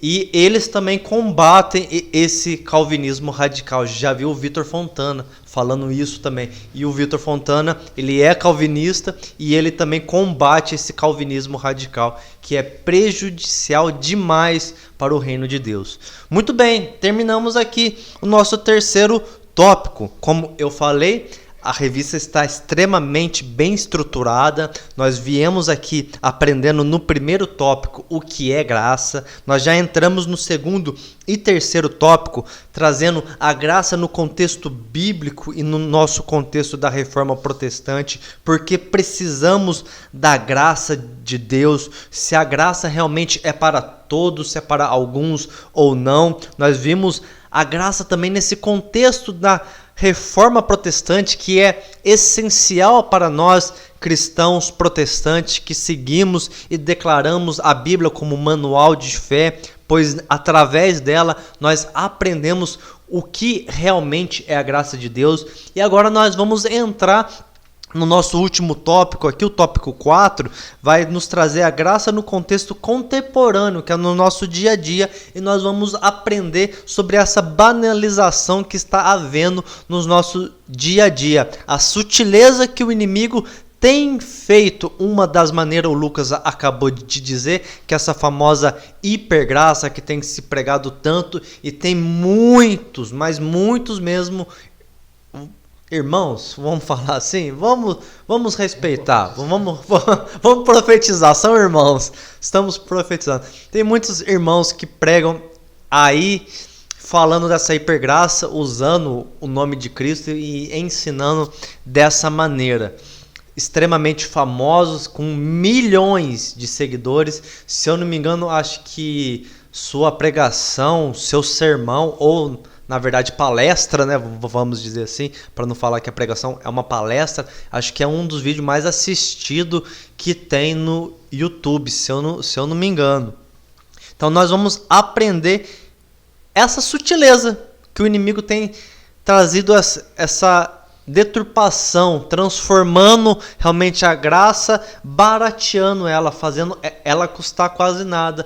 e eles também combatem esse calvinismo radical. Já viu o Vitor Fontana falando isso também, e o Vitor Fontana, ele é calvinista e ele também combate esse calvinismo radical, que é prejudicial demais para o reino de Deus. Muito bem, terminamos aqui o nosso terceiro tópico. Como eu falei, A revista está extremamente bem estruturada. Nós viemos aqui aprendendo no primeiro tópico o que é graça. Nós já entramos no segundo e terceiro tópico, trazendo a graça no contexto bíblico e no nosso contexto da Reforma Protestante, porque precisamos da graça de Deus, se a graça realmente é para todos, se é para alguns ou não. Nós vimos a graça também nesse contexto da Reforma Protestante, que é essencial para nós cristãos protestantes que seguimos e declaramos a Bíblia como manual de fé, pois através dela nós aprendemos o que realmente é a graça de Deus. E agora nós vamos entrar no nosso último tópico aqui, o tópico 4, vai nos trazer a graça no contexto contemporâneo, que é no nosso dia a dia, e nós vamos aprender sobre essa banalização que está havendo no nosso dia a dia, a sutileza que o inimigo tem feito. Uma das maneiras, o Lucas acabou de dizer, que essa famosa hipergraça que tem se pregado tanto, e tem muitos, mas muitos mesmo, irmãos, vamos falar assim, vamos respeitar, vamos profetizar, são irmãos, estamos profetizando. Tem muitos irmãos que pregam aí, falando dessa hipergraça, usando o nome de Cristo e ensinando dessa maneira. Extremamente famosos, com milhões de seguidores. Se eu não me engano, acho que sua pregação, seu sermão, ou na verdade palestra, né, vamos dizer assim, para não falar que a pregação é uma palestra, acho que é um dos vídeos mais assistidos que tem no YouTube, se eu não me engano. Então nós vamos aprender essa sutileza que o inimigo tem trazido, essa deturpação, transformando realmente a graça, barateando ela, fazendo ela custar quase nada,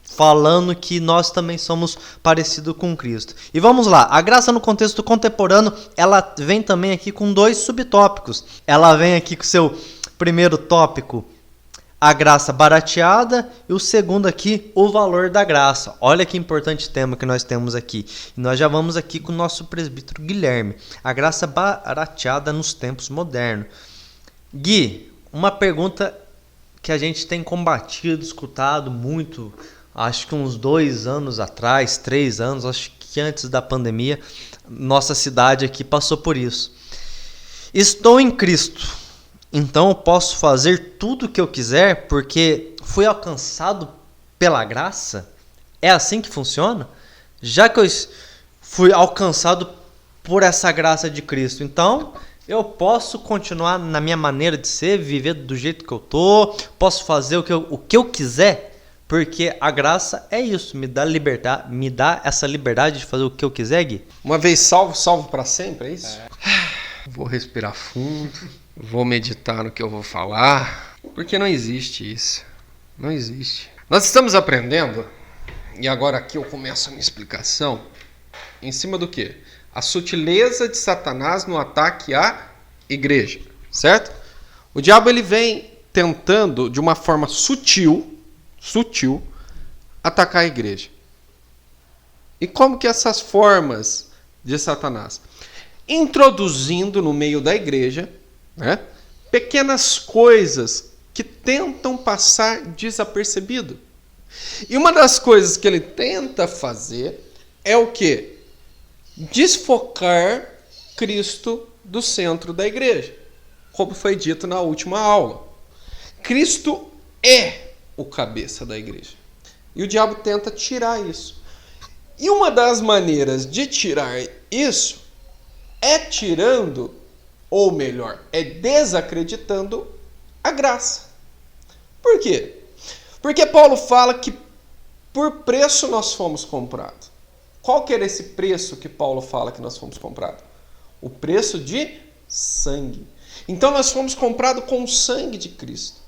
falando que nós também somos parecidos com Cristo. E vamos lá, a graça no contexto contemporâneo, ela vem também aqui com 2 subtópicos. Ela vem aqui com o seu primeiro tópico, a graça barateada, e o segundo aqui, o valor da graça. Olha que importante tema que nós temos aqui. E nós já vamos aqui com o nosso presbítero Guilherme. A graça barateada nos tempos modernos. Gui, uma pergunta que a gente tem combatido, escutado muito, acho que uns 2 anos atrás, 3 anos, acho que antes da pandemia, nossa cidade aqui passou por isso. Estou em Cristo, então eu posso fazer tudo o que eu quiser porque fui alcançado pela graça? É assim que funciona? Já que eu fui alcançado por essa graça de Cristo, então eu posso continuar na minha maneira de ser, viver do jeito que eu tô, posso fazer o que eu quiser? Porque a graça é isso, me dá essa liberdade de fazer o que eu quiser, Gui. Uma vez salvo, salvo para sempre, é isso? Vou respirar fundo, vou meditar no que eu vou falar, porque não existe isso. Não existe. Nós estamos aprendendo, e agora aqui eu começo a minha explicação, em cima do quê? A sutileza de Satanás no ataque à igreja, certo? O diabo ele vem tentando, de uma forma sutil, atacar a igreja. E como que essas formas de Satanás? Introduzindo no meio da igreja, né, pequenas coisas que tentam passar desapercebido. E uma das coisas que ele tenta fazer é o quê? Desfocar Cristo do centro da igreja. Como foi dito na última aula. Cristo é o cabeça da igreja. E o diabo tenta tirar isso. E uma das maneiras de tirar isso é tirando, ou melhor, é desacreditando a graça. Por quê? Porque Paulo fala que por preço nós fomos comprados. Qual que era esse preço que Paulo fala que nós fomos comprados? O preço de sangue. Então nós fomos comprados com o sangue de Cristo.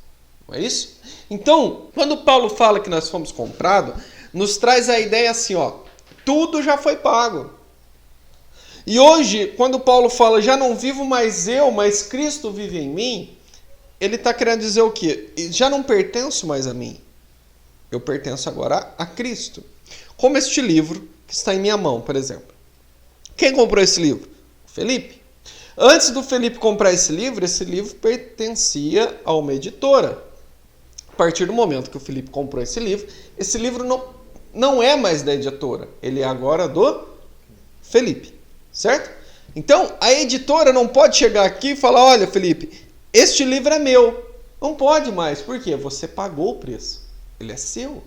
Não é isso? Então, quando Paulo fala que nós fomos comprados, nos traz a ideia assim, ó, tudo já foi pago. E hoje, quando Paulo fala, já não vivo mais eu, mas Cristo vive em mim, ele está querendo dizer o quê? Já não pertenço mais a mim. Eu pertenço agora a Cristo. Como este livro que está em minha mão, por exemplo. Quem comprou esse livro? Felipe. Antes do Felipe comprar esse livro pertencia a uma editora. A partir do momento que o Felipe comprou esse livro não é mais da editora, ele é agora do Felipe, certo? Então, a editora não pode chegar aqui e falar, olha, Felipe, este livro é meu. Não pode mais, por quê? Você pagou o preço, ele é seu.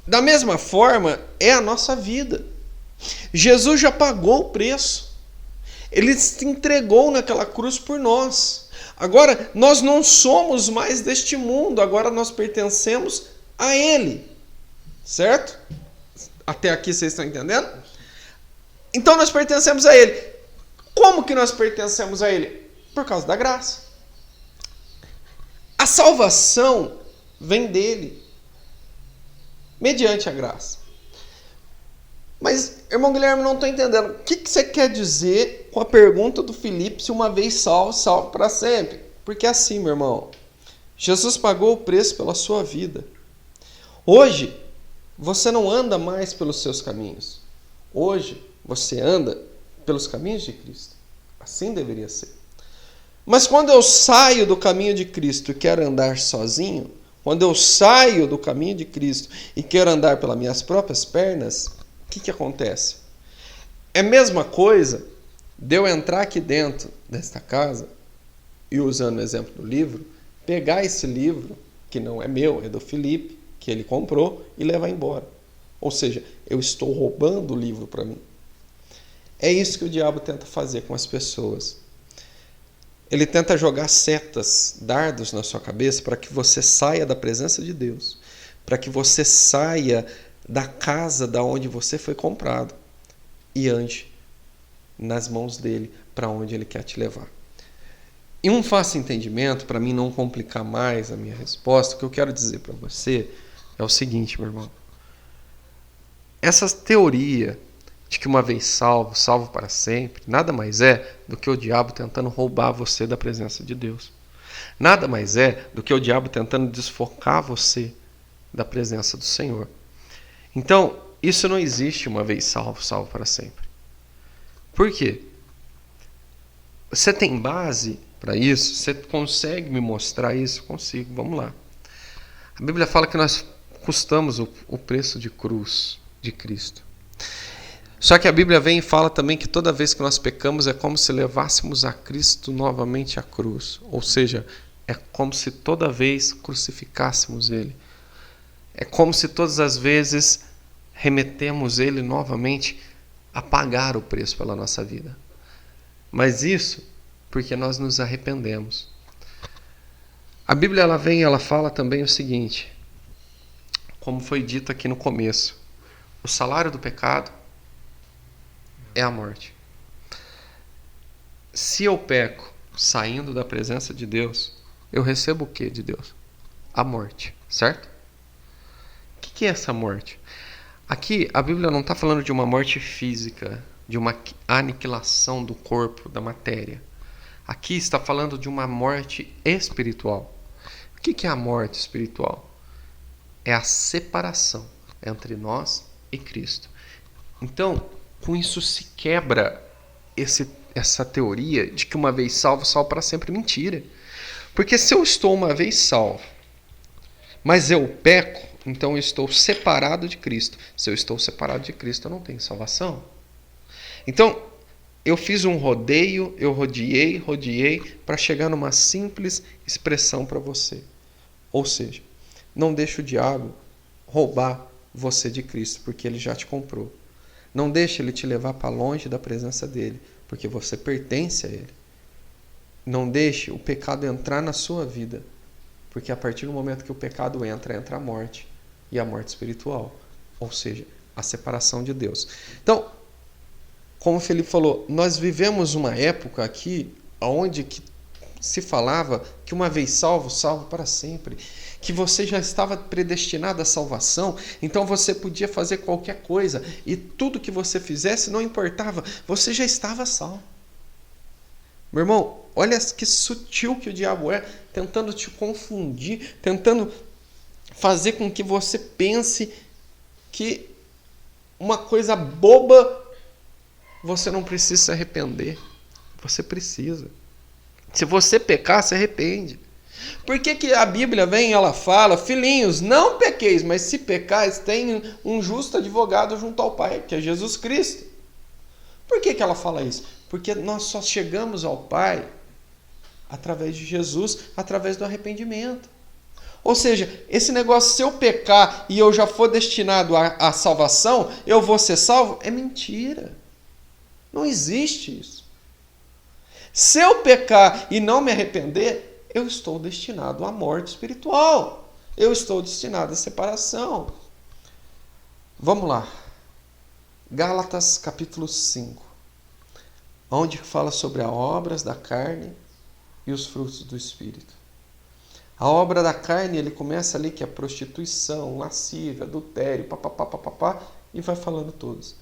Da mesma forma, é a nossa vida. Jesus já pagou o preço. Ele se entregou naquela cruz por nós. Agora, nós não somos mais deste mundo, agora nós pertencemos a Ele. Certo? Até aqui vocês estão entendendo? Então nós pertencemos a Ele. Como que nós pertencemos a Ele? Por causa da graça. A salvação vem dele, mediante a graça. Mas, irmão Guilherme, não estou entendendo. O que você quer dizer com a pergunta do Filipe, se uma vez salvo, salvo para sempre? Porque é assim, meu irmão. Jesus pagou o preço pela sua vida. Hoje, você não anda mais pelos seus caminhos. Hoje, você anda pelos caminhos de Cristo. Assim deveria ser. Mas quando eu saio do caminho de Cristo e quero andar sozinho, quando eu saio do caminho de Cristo e quero andar pelas minhas próprias pernas, o que acontece? É a mesma coisa de eu entrar aqui dentro desta casa e, usando o exemplo do livro, pegar esse livro, que não é meu, é do Felipe, que ele comprou, e levar embora. Ou seja, eu estou roubando o livro para mim. É isso que o diabo tenta fazer com as pessoas. Ele tenta jogar setas, dardos na sua cabeça para que você saia da presença de Deus, para que você saia da casa da onde você foi comprado e ande nas mãos dele para onde ele quer te levar. E um fácil entendimento, para mim não complicar mais a minha resposta, o que eu quero dizer para você é o seguinte, meu irmão. Essa teoria de que uma vez salvo, salvo para sempre, nada mais é do que o diabo tentando roubar você da presença de Deus. Nada mais é do que o diabo tentando desfocar você da presença do Senhor. Então, isso não existe uma vez salvo, salvo para sempre. Por quê? Você tem base para isso? Você consegue me mostrar isso? Consigo, vamos lá. A Bíblia fala que nós custamos o preço de cruz de Cristo. Só que a Bíblia vem e fala também que toda vez que nós pecamos é como se levássemos a Cristo novamente à cruz. Ou seja, é como se toda vez crucificássemos Ele. É como se todas as vezes remetemos Ele novamente a pagar o preço pela nossa vida. Mas isso porque nós nos arrependemos. A Bíblia ela vem e ela fala também o seguinte, como foi dito aqui no começo, o salário do pecado é a morte. Se eu peco saindo da presença de Deus, eu recebo o que de Deus? A morte, certo? O que é essa morte? Aqui a Bíblia não está falando de uma morte física, de uma aniquilação do corpo, da matéria. Aqui está falando de uma morte espiritual. O que é a morte espiritual? É a separação entre nós e Cristo. Então, com isso se quebra essa teoria de que uma vez salvo, salvo para sempre. Mentira. Porque se eu estou uma vez salvo, mas eu peco, então eu estou separado de Cristo. Se eu estou separado de Cristo, eu não tenho salvação. Então, eu fiz um rodeio, eu rodeei para chegar numa simples expressão para você. Ou seja, não deixe o diabo roubar você de Cristo, porque ele já te comprou. Não deixe ele te levar para longe da presença dele, porque você pertence a ele. Não deixe o pecado entrar na sua vida, porque a partir do momento que o pecado entra a morte, e a morte espiritual, ou seja, a separação de Deus. Então, como o Felipe falou, nós vivemos uma época aqui onde que se falava que uma vez salvo, salvo para sempre, que você já estava predestinado à salvação, então você podia fazer qualquer coisa e tudo que você fizesse não importava, você já estava salvo. Meu irmão, olha que sutil que o diabo é, tentando te confundir, tentando fazer com que você pense que uma coisa boba você não precisa se arrepender. Você precisa. Se você pecar, se arrepende. Por que a Bíblia vem e ela fala, filhinhos, não pequeis, mas se pecais, tem um justo advogado junto ao Pai, que é Jesus Cristo. Por que ela fala isso? Porque nós só chegamos ao Pai através de Jesus, através do arrependimento. Ou seja, esse negócio, se eu pecar e eu já for destinado à salvação, eu vou ser salvo, é mentira. Não existe isso. Se eu pecar e não me arrepender, eu estou destinado à morte espiritual. Eu estou destinado à separação. Vamos lá. Gálatas capítulo 5. Onde fala sobre as obras da carne e os frutos do Espírito. A obra da carne, ele começa ali que é prostituição, lascívia, adultério, papapá, e vai falando todos.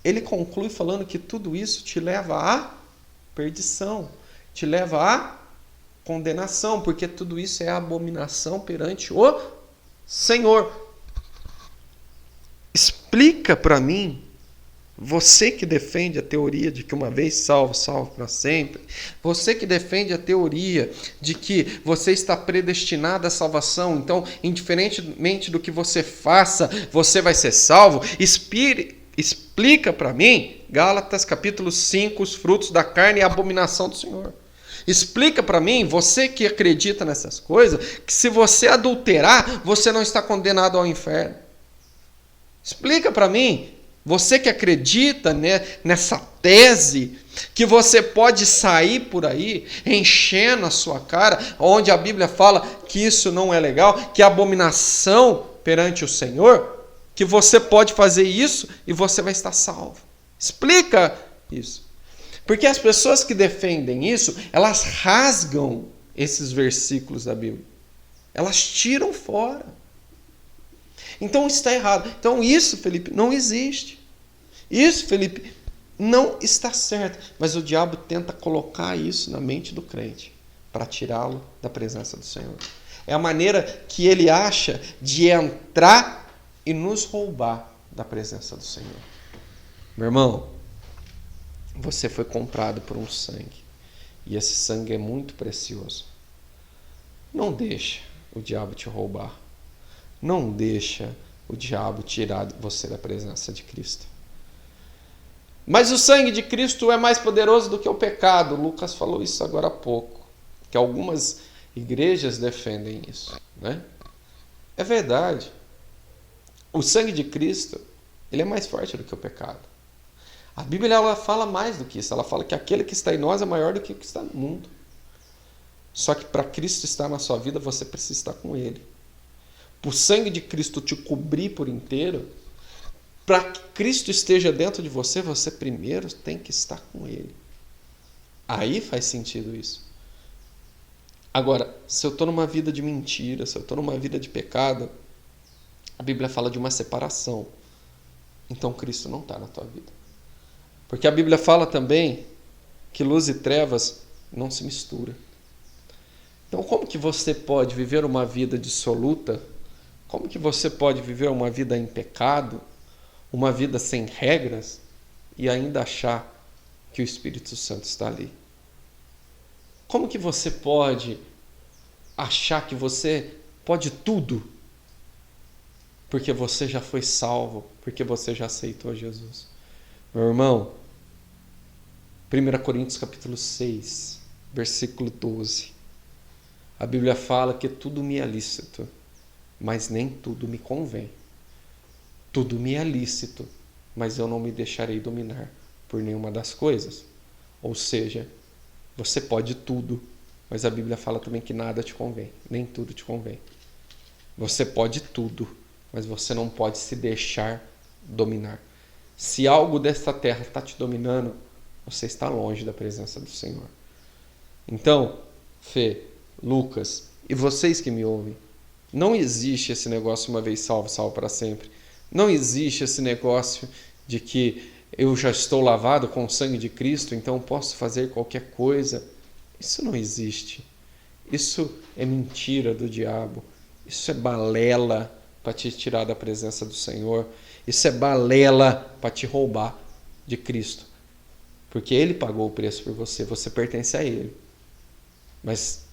Ele conclui falando que tudo isso te leva à perdição, te leva à condenação, porque tudo isso é abominação perante o Senhor. Explica para mim, você que defende a teoria de que uma vez salvo, salvo para sempre, você que defende a teoria de que você está predestinado à salvação, então, indiferentemente do que você faça, você vai ser salvo, explica para mim, Gálatas capítulo 5, os frutos da carne e a abominação do Senhor. Explica para mim, você que acredita nessas coisas, que se você adulterar, você não está condenado ao inferno. Explica para mim, você que acredita, né, nessa tese, que você pode sair por aí enchendo a sua cara, onde a Bíblia fala que isso não é legal, que é abominação perante o Senhor, que você pode fazer isso e você vai estar salvo. Explica isso. Porque as pessoas que defendem isso, elas rasgam esses versículos da Bíblia. Elas tiram fora. Então está errado. Então isso, Felipe, não existe. Isso, Felipe, não está certo. Mas o diabo tenta colocar isso na mente do crente para tirá-lo da presença do Senhor. É a maneira que ele acha de entrar e nos roubar da presença do Senhor. Meu irmão, você foi comprado por um sangue. E esse sangue é muito precioso. Não deixa o diabo te roubar. Não deixa o diabo tirar você da presença de Cristo. Mas o sangue de Cristo é mais poderoso do que o pecado. Lucas falou isso agora há pouco. Que algumas igrejas defendem isso, né? É verdade. O sangue de Cristo, ele é mais forte do que o pecado. A Bíblia ela fala mais do que isso. Ela fala que aquele que está em nós é maior do que o que está no mundo. Só que para Cristo estar na sua vida, você precisa estar com Ele. Para o sangue de Cristo te cobrir por inteiro, para que Cristo esteja dentro de você, você primeiro tem que estar com Ele. Aí faz sentido isso. Agora, se eu estou numa vida de mentira, se eu estou numa vida de pecado, a Bíblia fala de uma separação. Então Cristo não está na tua vida. Porque a Bíblia fala também que luz e trevas não se misturam. Então como que você pode viver uma vida dissoluta? Como que você pode viver uma vida em pecado? Uma vida sem regras? E ainda achar que o Espírito Santo está ali? Como que você pode achar que você pode tudo? Porque você já foi salvo, porque você já aceitou Jesus. Meu irmão, 1 Coríntios capítulo 6, versículo 12. A Bíblia fala que tudo me é lícito, mas nem tudo me convém. Tudo me é lícito, mas eu não me deixarei dominar por nenhuma das coisas. Ou seja, você pode tudo, mas a Bíblia fala também que nada te convém, nem tudo te convém. Você pode tudo, mas você não pode se deixar dominar. Se algo desta terra está te dominando, você está longe da presença do Senhor. Então, Fê, Lucas e vocês que me ouvem, não existe esse negócio uma vez salvo, salvo para sempre. Não existe esse negócio de que eu já estou lavado com o sangue de Cristo, então posso fazer qualquer coisa. Isso não existe. Isso é mentira do diabo. Isso é balela para te tirar da presença do Senhor. Isso é balela para te roubar de Cristo. Porque Ele pagou o preço por você, você pertence a Ele. Mas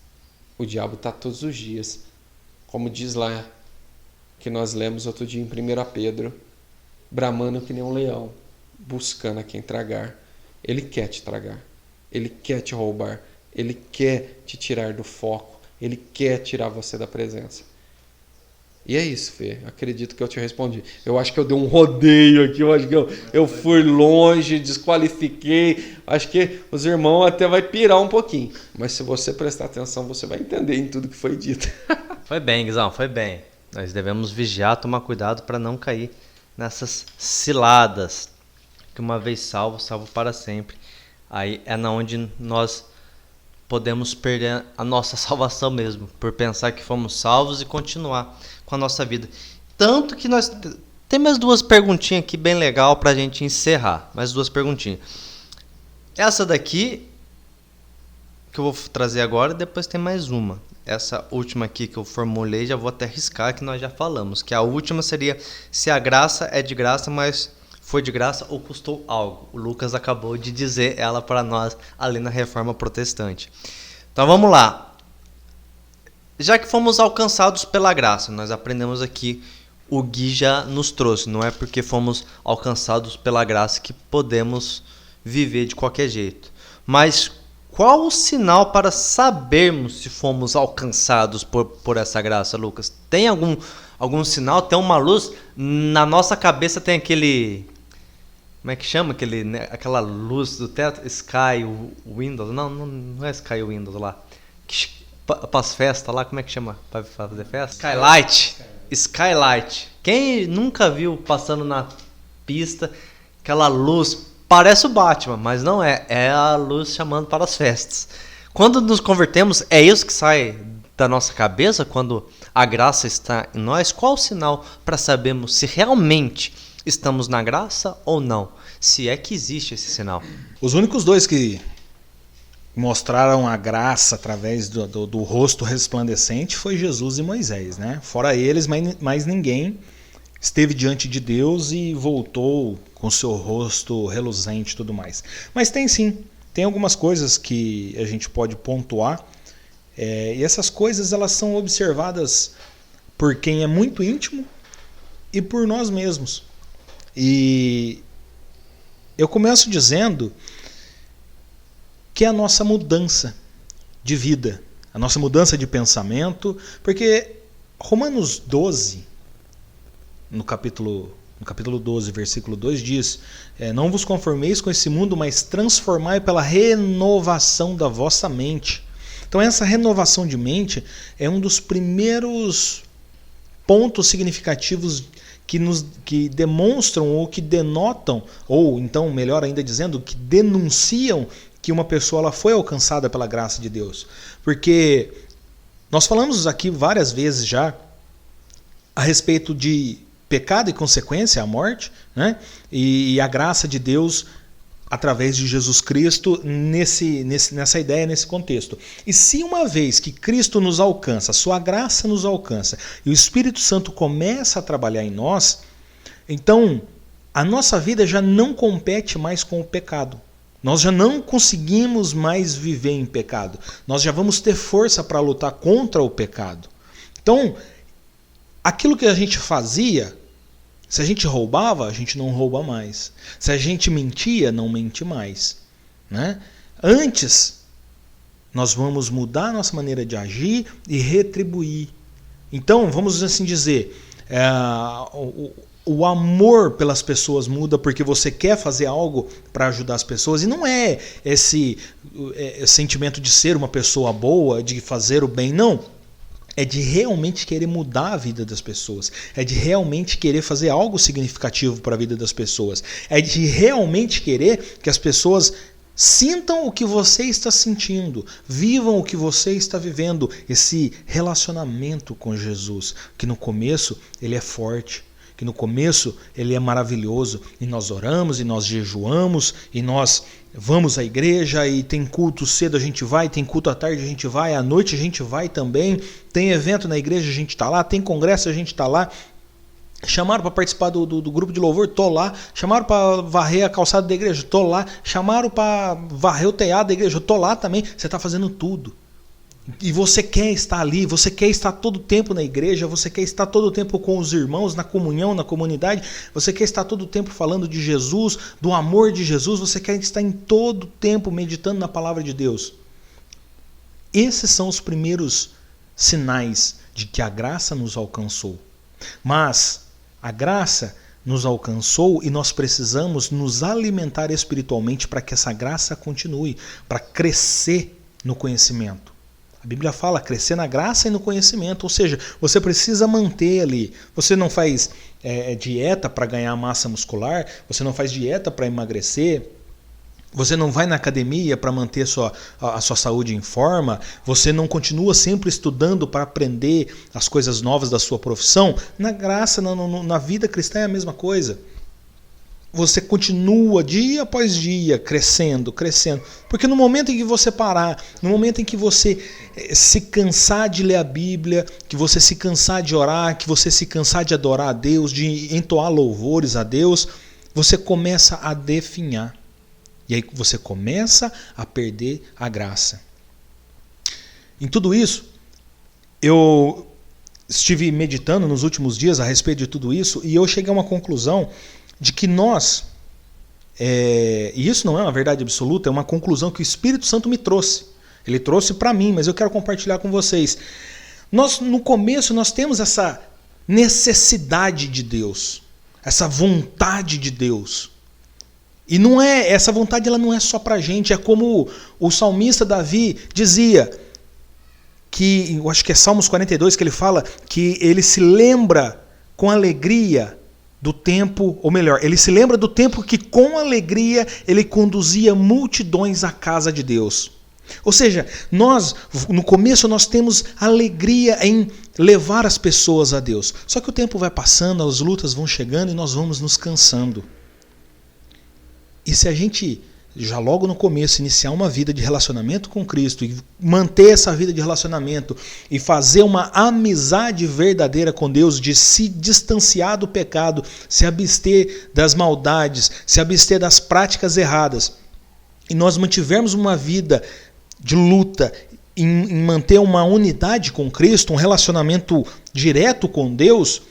o diabo está todos os dias, como diz lá, que nós lemos outro dia em 1 Pedro, bramando que nem um leão, buscando a quem tragar. Ele quer te tragar, ele quer te roubar, ele quer te tirar do foco, ele quer tirar você da presença. E é isso, Fê. Acredito que eu te respondi. Eu acho que eu dei um rodeio aqui, eu acho que eu fui longe, desqualifiquei. Acho que os irmãos até vai pirar um pouquinho. Mas se você prestar atenção, você vai entender em tudo que foi dito. Foi bem, Guizão, foi bem. Nós devemos vigiar, tomar cuidado para não cair nessas ciladas. Que uma vez salvo, salvo para sempre. Aí é na onde nós podemos perder a nossa salvação mesmo, por pensar que fomos salvos e continuar com a nossa vida. Tanto que nós... Tem mais duas perguntinhas aqui bem legal pra gente encerrar. Mais duas perguntinhas. Essa daqui, que eu vou trazer agora, e depois tem mais uma. Essa última aqui que eu formulei, já vou até arriscar, que nós já falamos. Que a última seria se a graça é de graça, mas foi de graça ou custou algo. O Lucas acabou de dizer ela para nós ali na Reforma Protestante. Então vamos lá. Já que fomos alcançados pela graça, nós aprendemos aqui, o Gui já nos trouxe. Não é porque fomos alcançados pela graça que podemos viver de qualquer jeito. Mas qual o sinal para sabermos se fomos alcançados por essa graça, Lucas? Tem algum sinal? Tem uma luz? Na nossa cabeça tem aquele... Como é que chama? Aquela luz do teto? Sky Windows? Não é Sky Windows lá. Para as festas lá, como é que chama? Para fazer festa? Skylight. Quem nunca viu passando na pista aquela luz? Parece o Batman, mas não é. É a luz chamando para as festas. Quando nos convertemos, é isso que sai da nossa cabeça quando a graça está em nós? Qual o sinal para sabermos se realmente estamos na graça ou não? Se é que existe esse sinal. Os únicos dois que mostraram a graça através do rosto resplandecente foi Jesus e Moisés, né? Fora eles, mais ninguém esteve diante de Deus e voltou com seu rosto reluzente e tudo mais. Mas tem sim, tem algumas coisas que a gente pode pontuar, e essas coisas elas são observadas por quem é muito íntimo e por nós mesmos. E eu começo dizendo que é a nossa mudança de vida, a nossa mudança de pensamento, porque Romanos 12, no capítulo 12, versículo 2, diz: não vos conformeis com esse mundo, mas transformai pela renovação da vossa mente. Então essa renovação de mente é um dos primeiros pontos significativos que demonstram ou que denotam, ou então, melhor ainda dizendo, que denunciam que uma pessoa ela foi alcançada pela graça de Deus. Porque nós falamos aqui várias vezes já a respeito de pecado e consequência, a morte, né? E a graça de Deus através de Jesus Cristo nessa ideia, nesse contexto. E se uma vez que Cristo nos alcança, sua graça nos alcança, e o Espírito Santo começa a trabalhar em nós, então a nossa vida já não compete mais com o pecado. Nós já não conseguimos mais viver em pecado. Nós já vamos ter força para lutar contra o pecado. Então, aquilo que a gente fazia, se a gente roubava, a gente não rouba mais. Se a gente mentia, não mente mais, né? Antes, nós vamos mudar a nossa maneira de agir e retribuir. Então, vamos assim dizer, o amor pelas pessoas muda porque você quer fazer algo para ajudar as pessoas. E não é esse sentimento de ser uma pessoa boa, de fazer o bem, não. É de realmente querer mudar a vida das pessoas. É de realmente querer fazer algo significativo para a vida das pessoas. É de realmente querer que as pessoas sintam o que você está sentindo, vivam o que você está vivendo, esse relacionamento com Jesus, que no começo ele é forte, que no começo ele é maravilhoso, e nós oramos, e nós jejuamos, e nós vamos à igreja, e tem culto cedo a gente vai, tem culto à tarde a gente vai, à noite a gente vai também, tem evento na igreja a gente está lá, tem congresso a gente está lá, Chamaram para participar do grupo de louvor? Tô lá. Chamaram para varrer a calçada da igreja? Tô lá. Chamaram para varrer o telhado da igreja? Tô lá também. Você está fazendo tudo. E você quer estar ali, você quer estar todo o tempo na igreja, você quer estar todo o tempo com os irmãos, na comunhão, na comunidade, você quer estar todo o tempo falando de Jesus, do amor de Jesus, você quer estar em todo o tempo meditando na palavra de Deus. Esses são os primeiros sinais de que a graça nos alcançou. Mas a graça nos alcançou e nós precisamos nos alimentar espiritualmente para que essa graça continue, para crescer no conhecimento. A Bíblia fala crescer na graça e no conhecimento, ou seja, você precisa manter ali. Você não faz dieta para ganhar massa muscular, você não faz dieta para emagrecer, você não vai na academia para manter a sua saúde em forma, você não continua sempre estudando para aprender as coisas novas da sua profissão. Na graça, na vida cristã é a mesma coisa. Você continua dia após dia crescendo, crescendo. Porque no momento em que você parar, no momento em que você se cansar de ler a Bíblia, que você se cansar de orar, que você se cansar de adorar a Deus, de entoar louvores a Deus, você começa a definhar. E aí você começa a perder a graça. Em tudo isso, eu estive meditando nos últimos dias a respeito de tudo isso e eu cheguei a uma conclusão de que nós, e isso não é uma verdade absoluta, é uma conclusão que o Espírito Santo me trouxe. Ele trouxe para mim, mas eu quero compartilhar com vocês. No começo, nós temos essa necessidade de Deus, essa vontade de Deus. E essa vontade ela não é só para a gente, é como o salmista Davi dizia, que eu acho que é Salmos 42, que ele fala que ele se lembra com alegria do tempo, ou melhor, ele se lembra do tempo que com alegria ele conduzia multidões à casa de Deus. Ou seja, no começo nós temos alegria em levar as pessoas a Deus. Só que o tempo vai passando, as lutas vão chegando e nós vamos nos cansando. E se a gente, já logo no começo, iniciar uma vida de relacionamento com Cristo e manter essa vida de relacionamento e fazer uma amizade verdadeira com Deus, de se distanciar do pecado, se abster das maldades, se abster das práticas erradas, e nós mantivermos uma vida de luta em manter uma unidade com Cristo, um relacionamento direto com Deus,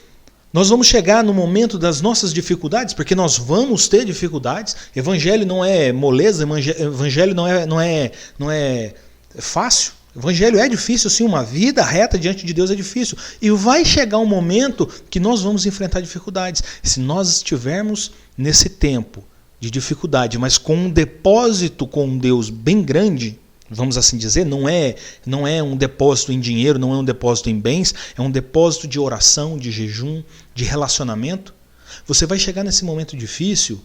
nós vamos chegar no momento das nossas dificuldades, porque nós vamos ter dificuldades. Evangelho não é moleza, evangelho não é fácil. Evangelho é difícil, sim, uma vida reta diante de Deus é difícil. E vai chegar um momento que nós vamos enfrentar dificuldades. Se nós estivermos nesse tempo de dificuldade, mas com um depósito com Deus bem grande, vamos assim dizer, não é um depósito em dinheiro, não é um depósito em bens, é um depósito de oração, de jejum, de relacionamento. Você vai chegar nesse momento difícil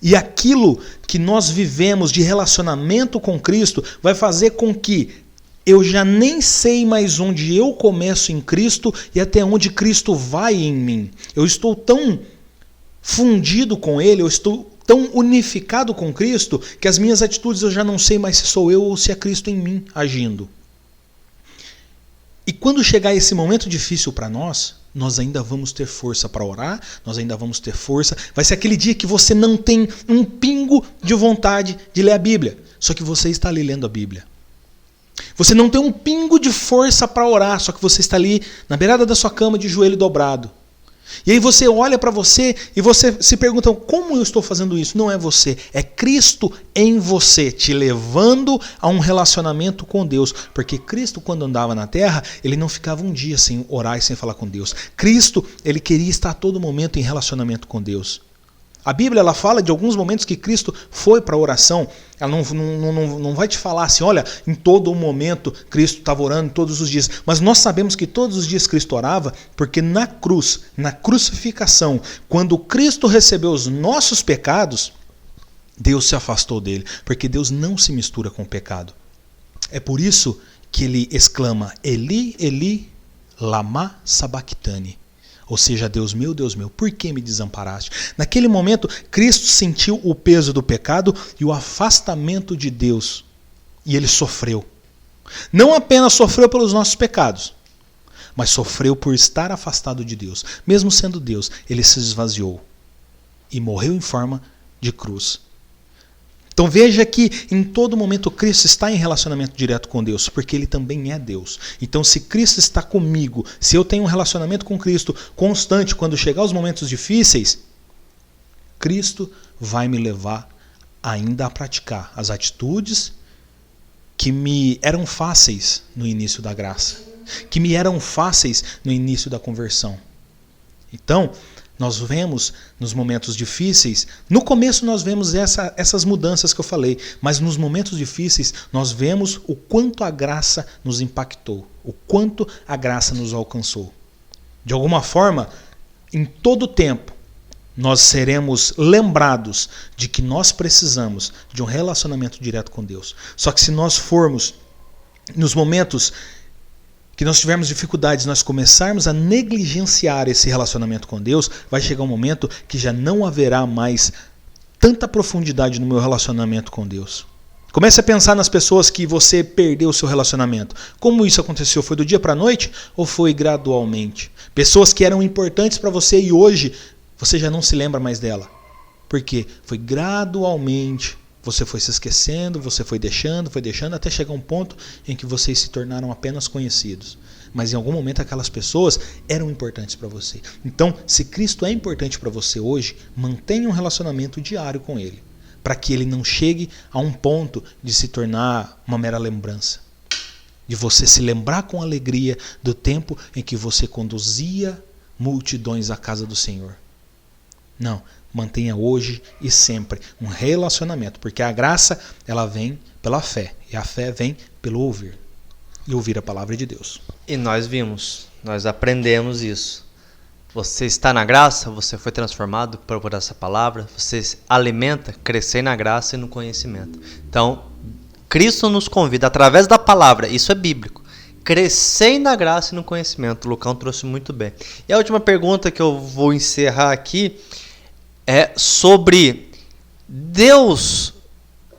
e aquilo que nós vivemos de relacionamento com Cristo vai fazer com que eu já nem sei mais onde eu começo em Cristo e até onde Cristo vai em mim. Eu estou tão fundido com Ele, eu estou tão unificado com Cristo que as minhas atitudes eu já não sei mais se sou eu ou se é Cristo em mim agindo. E quando chegar esse momento difícil para nós ainda vamos ter força para orar, nós ainda vamos ter força. Vai ser aquele dia que você não tem um pingo de vontade de ler a Bíblia, só que você está ali lendo a Bíblia. Você não tem um pingo de força para orar, só que você está ali na beirada da sua cama de joelho dobrado. E aí você olha para você e você se pergunta, como eu estou fazendo isso? Não é você, é Cristo em você, te levando a um relacionamento com Deus. Porque Cristo, quando andava na terra, ele não ficava um dia sem orar e sem falar com Deus. Cristo, ele queria estar a todo momento em relacionamento com Deus. A Bíblia ela fala de alguns momentos que Cristo foi para a oração. Ela não vai te falar assim, olha, em todo momento Cristo estava orando todos os dias. Mas nós sabemos que todos os dias Cristo orava, porque na cruz, na crucificação, quando Cristo recebeu os nossos pecados, Deus se afastou dele, porque Deus não se mistura com o pecado. É por isso que ele exclama, Eli, Eli, lama sabachthani. Ou seja, Deus meu, por que me desamparaste? Naquele momento, Cristo sentiu o peso do pecado e o afastamento de Deus. E ele sofreu. Não apenas sofreu pelos nossos pecados, mas sofreu por estar afastado de Deus. Mesmo sendo Deus, ele se esvaziou e morreu em forma de cruz. Então veja que em todo momento Cristo está em relacionamento direto com Deus, porque Ele também é Deus. Então se Cristo está comigo, se eu tenho um relacionamento com Cristo constante, quando chegar os momentos difíceis, Cristo vai me levar ainda a praticar as atitudes que me eram fáceis no início da graça, que me eram fáceis no início da conversão. Então, nós vemos nos momentos difíceis, no começo nós vemos essas mudanças que eu falei, mas nos momentos difíceis nós vemos o quanto a graça nos impactou, o quanto a graça nos alcançou. De alguma forma, em todo tempo, nós seremos lembrados de que nós precisamos de um relacionamento direto com Deus. Só que se nós formos, nos momentos que nós tivermos dificuldades, nós começarmos a negligenciar esse relacionamento com Deus, vai chegar um momento que já não haverá mais tanta profundidade no meu relacionamento com Deus. Comece a pensar nas pessoas que você perdeu o seu relacionamento. Como isso aconteceu? Foi do dia para a noite ou foi gradualmente? Pessoas que eram importantes para você e hoje você já não se lembra mais dela. Por quê? Foi gradualmente. Você foi se esquecendo, você foi deixando, até chegar um ponto em que vocês se tornaram apenas conhecidos. Mas em algum momento aquelas pessoas eram importantes para você. Então, se Cristo é importante para você hoje, mantenha um relacionamento diário com Ele, para que Ele não chegue a um ponto de se tornar uma mera lembrança. De você se lembrar com alegria do tempo em que você conduzia multidões à casa do Senhor. Não, mantenha hoje e sempre um relacionamento, porque a graça ela vem pela fé, e a fé vem pelo ouvir, e ouvir a palavra de Deus. E nós vimos, nós aprendemos isso. Você está na graça, você foi transformado por essa palavra, você se alimenta, crescer na graça e no conhecimento. Então, Cristo nos convida através da palavra, isso é bíblico, crescer na graça e no conhecimento. O Lucão trouxe muito bem. E a última pergunta que eu vou encerrar aqui é sobre Deus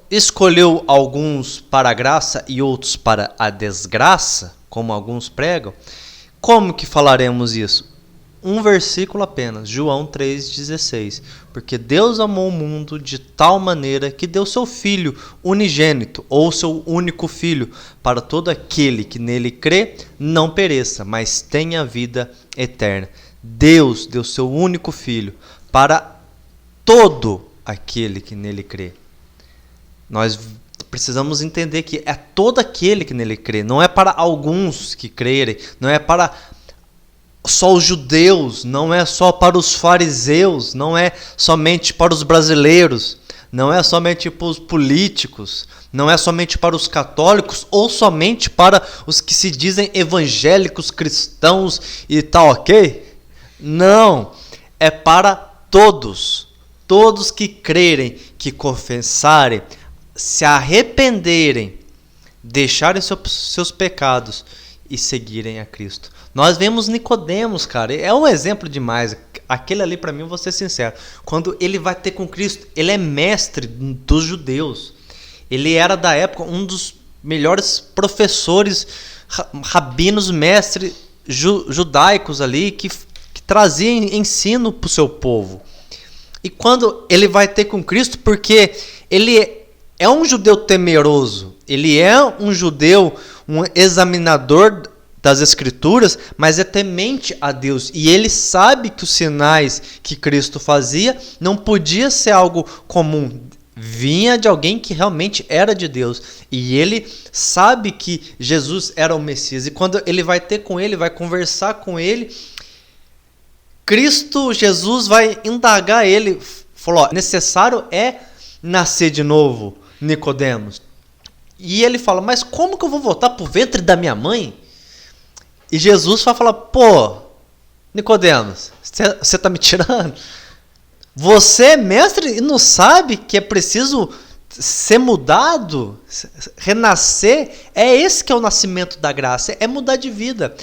escolheu alguns para a graça e outros para a desgraça, como alguns pregam. Como que falaremos isso? Um versículo apenas, João 3,16. Porque Deus amou o mundo de tal maneira que deu seu Filho unigênito, ou seu único Filho, para todo aquele que nele crê, não pereça, mas tenha vida eterna. Deus deu seu único Filho para todo aquele que nele crê. Nós precisamos entender que é todo aquele que nele crê, não é para alguns que crerem, não é para só os judeus, não é só para os fariseus, não é somente para os brasileiros, não é somente para os políticos, não é somente para os católicos ou somente para os que se dizem evangélicos, cristãos e tal, ok? Não, é para todos. Todos que crerem, que confessarem, se arrependerem, deixarem seus pecados e seguirem a Cristo. Nós vemos Nicodemos, cara, é um exemplo demais. Aquele ali, para mim, vou ser sincero, quando ele vai ter com Cristo, ele é mestre dos judeus. Ele era da época um dos melhores professores, rabinos, mestres judaicos ali, que trazia ensino para o seu povo. E quando ele vai ter com Cristo, porque ele é um judeu temeroso, ele é um judeu, um examinador das Escrituras, mas é temente a Deus. E ele sabe que os sinais que Cristo fazia não podia ser algo comum. Vinha de alguém que realmente era de Deus. E ele sabe que Jesus era o Messias. E quando ele vai ter com ele, vai conversar com ele, Cristo, Jesus vai indagar ele, falou, necessário é nascer de novo, Nicodemos. E ele fala, mas como que eu vou voltar para o ventre da minha mãe? E Jesus vai falar, pô, Nicodemos, você está me tirando? Você é mestre e não sabe que é preciso ser mudado, renascer? É esse que é o nascimento da graça, é mudar de vida.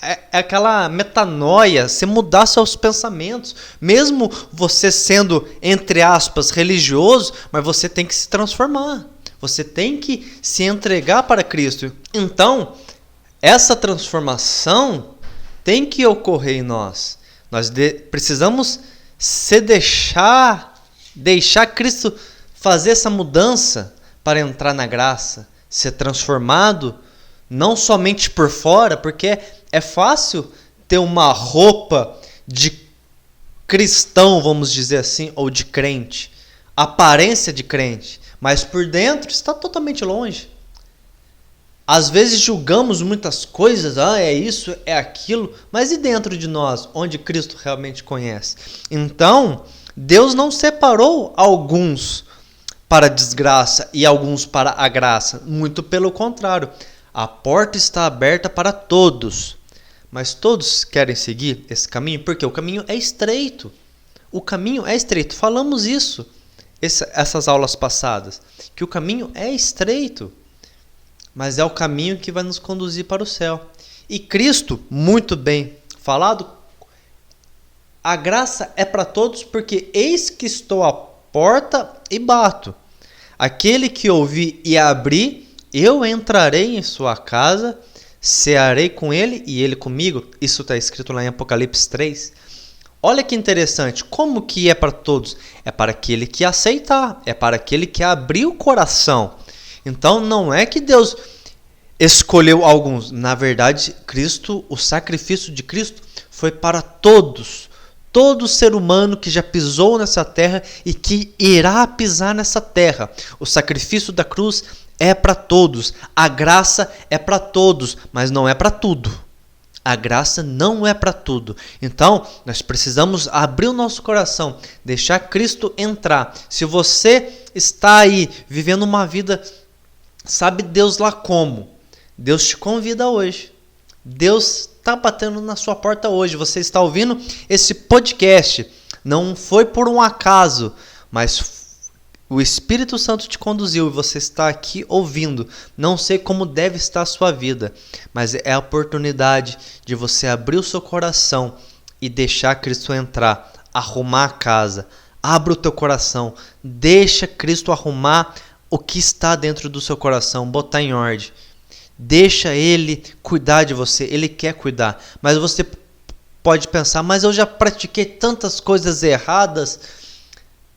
É aquela metanoia, você mudar seus pensamentos. Mesmo você sendo, entre aspas, religioso, mas você tem que se transformar. Você tem que se entregar para Cristo. Então, essa transformação tem que ocorrer em nós. Nós precisamos deixar Cristo fazer essa mudança para entrar na graça, ser transformado, não somente por fora, porque é fácil ter uma roupa de cristão, vamos dizer assim, ou de crente, aparência de crente, mas por dentro está totalmente longe. Às vezes julgamos muitas coisas, é isso, é aquilo, mas e dentro de nós, onde Cristo realmente conhece? Então, Deus não separou alguns para a desgraça e alguns para a graça. Muito pelo contrário, a porta está aberta para todos. Mas todos querem seguir esse caminho? Porque o caminho é estreito. O caminho é estreito. Falamos isso, essas aulas passadas, que o caminho é estreito. Mas é o caminho que vai nos conduzir para o céu. E Cristo, muito bem falado, a graça é para todos, porque eis que estou à porta e bato. Aquele que ouvir e abrir, eu entrarei em sua casa, cearei com ele e ele comigo. Isso está escrito lá em Apocalipse 3. Olha que interessante, como que é para todos? É para aquele que aceitar, é para aquele que abrir o coração. Então não é que Deus escolheu alguns. Na verdade, Cristo, o sacrifício de Cristo foi para todos. Todo ser humano que já pisou nessa terra e que irá pisar nessa terra. O sacrifício da cruz é para todos. A graça é para todos, mas não é para tudo. A graça não é para tudo. Então, nós precisamos abrir o nosso coração, deixar Cristo entrar. Se você está aí vivendo uma vida, sabe Deus lá como? Deus te convida hoje. Deus está batendo na sua porta hoje. Você está ouvindo esse podcast. Não foi por um acaso, mas o Espírito Santo te conduziu e você está aqui ouvindo. Não sei como deve estar a sua vida, mas é a oportunidade de você abrir o seu coração e deixar Cristo entrar, arrumar a casa. Abra o teu coração, deixa Cristo arrumar o que está dentro do seu coração, botar em ordem. Deixa Ele cuidar de você, Ele quer cuidar. Mas você pode pensar, mas eu já pratiquei tantas coisas erradas.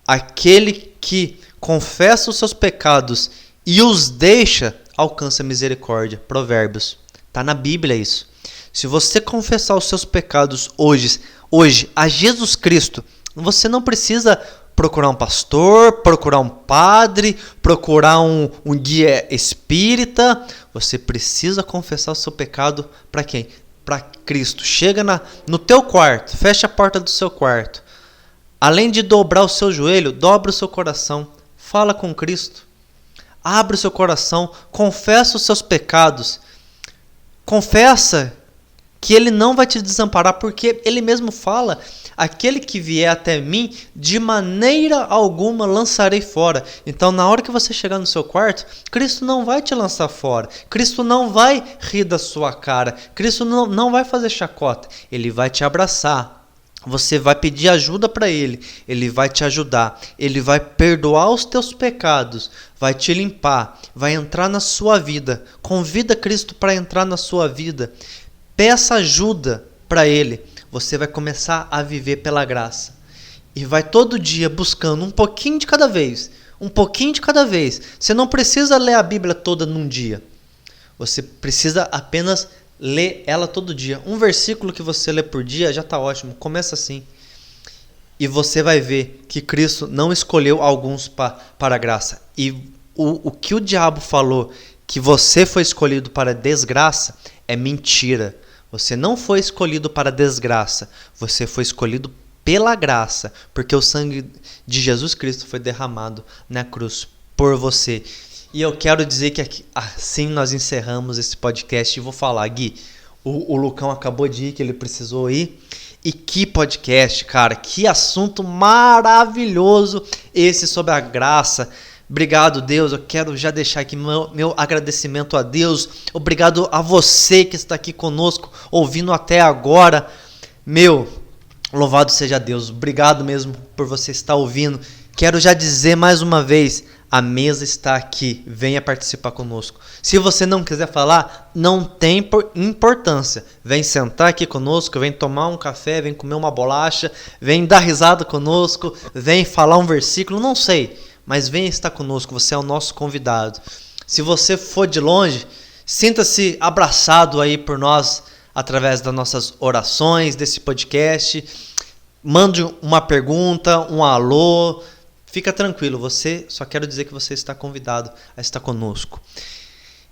Aquele que confessa os seus pecados e os deixa, alcança misericórdia. Provérbios. Está na Bíblia isso. Se você confessar os seus pecados hoje a Jesus Cristo, você não precisa procurar um pastor, procurar um padre, procurar um guia espírita. Você precisa confessar o seu pecado para quem? Para Cristo. Chega no teu quarto, fecha a porta do seu quarto. Além de dobrar o seu joelho, dobra o seu coração. Fala com Cristo. Abre o seu coração, confessa os seus pecados. Confessa que Ele não vai te desamparar, porque Ele mesmo fala: aquele que vier até mim, de maneira alguma lançarei fora. Então, na hora que você chegar no seu quarto, Cristo não vai te lançar fora. Cristo não vai rir da sua cara. Cristo não vai fazer chacota. Ele vai te abraçar. Você vai pedir ajuda para Ele. Ele vai te ajudar. Ele vai perdoar os teus pecados. Vai te limpar. Vai entrar na sua vida. Convida Cristo para entrar na sua vida. Peça ajuda para Ele. Você vai começar a viver pela graça. E vai todo dia buscando um pouquinho de cada vez. Um pouquinho de cada vez. Você não precisa ler a Bíblia toda num dia. Você precisa apenas ler ela todo dia. Um versículo que você lê por dia já está ótimo. Começa assim. E você vai ver que Cristo não escolheu alguns para a graça. E o que o diabo falou, que você foi escolhido para a desgraça, é mentira. Você não foi escolhido para a desgraça. Você foi escolhido pela graça. Porque o sangue de Jesus Cristo foi derramado na cruz por você. E eu quero dizer que assim nós encerramos esse podcast. E vou falar, Gui, o Lucão acabou de ir, que ele precisou ir. E que podcast, cara. Que assunto maravilhoso esse sobre a graça. Obrigado, Deus. Eu quero já deixar aqui meu agradecimento a Deus. Obrigado a você que está aqui conosco, ouvindo até agora. Louvado seja Deus. Obrigado mesmo por você estar ouvindo. quero já dizer mais uma vez, a mesa está aqui, venha participar conosco. Se você não quiser falar, não tem importância. Vem sentar aqui conosco, vem tomar um café, vem comer uma bolacha, vem dar risada conosco, vem falar um versículo, não sei, mas venha estar conosco, você é o nosso convidado. Se você for de longe, sinta-se abraçado aí por nós através das nossas orações, desse podcast. Mande uma pergunta, um alô. Fica tranquilo, só quero dizer que você está convidado a estar conosco.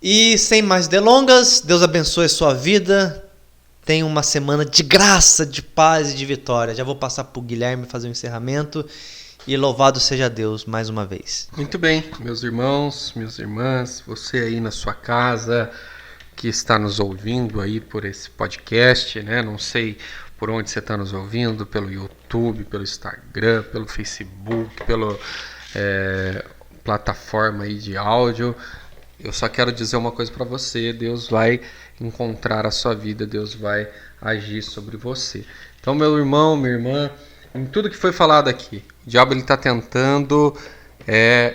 E sem mais delongas, Deus abençoe a sua vida. Tenha uma semana de graça, de paz e de vitória. Já vou passar para o Guilherme fazer o encerramento. E louvado seja Deus mais uma vez. Muito bem, meus irmãos, minhas irmãs, você aí na sua casa que está nos ouvindo aí por esse podcast, né? Não sei por onde você está nos ouvindo, pelo YouTube, pelo Instagram, pelo Facebook, pela plataforma aí de áudio. Eu só quero dizer uma coisa para você: Deus vai encontrar a sua vida, Deus vai agir sobre você. Então, meu irmão, minha irmã, em tudo que foi falado aqui, o diabo está tentando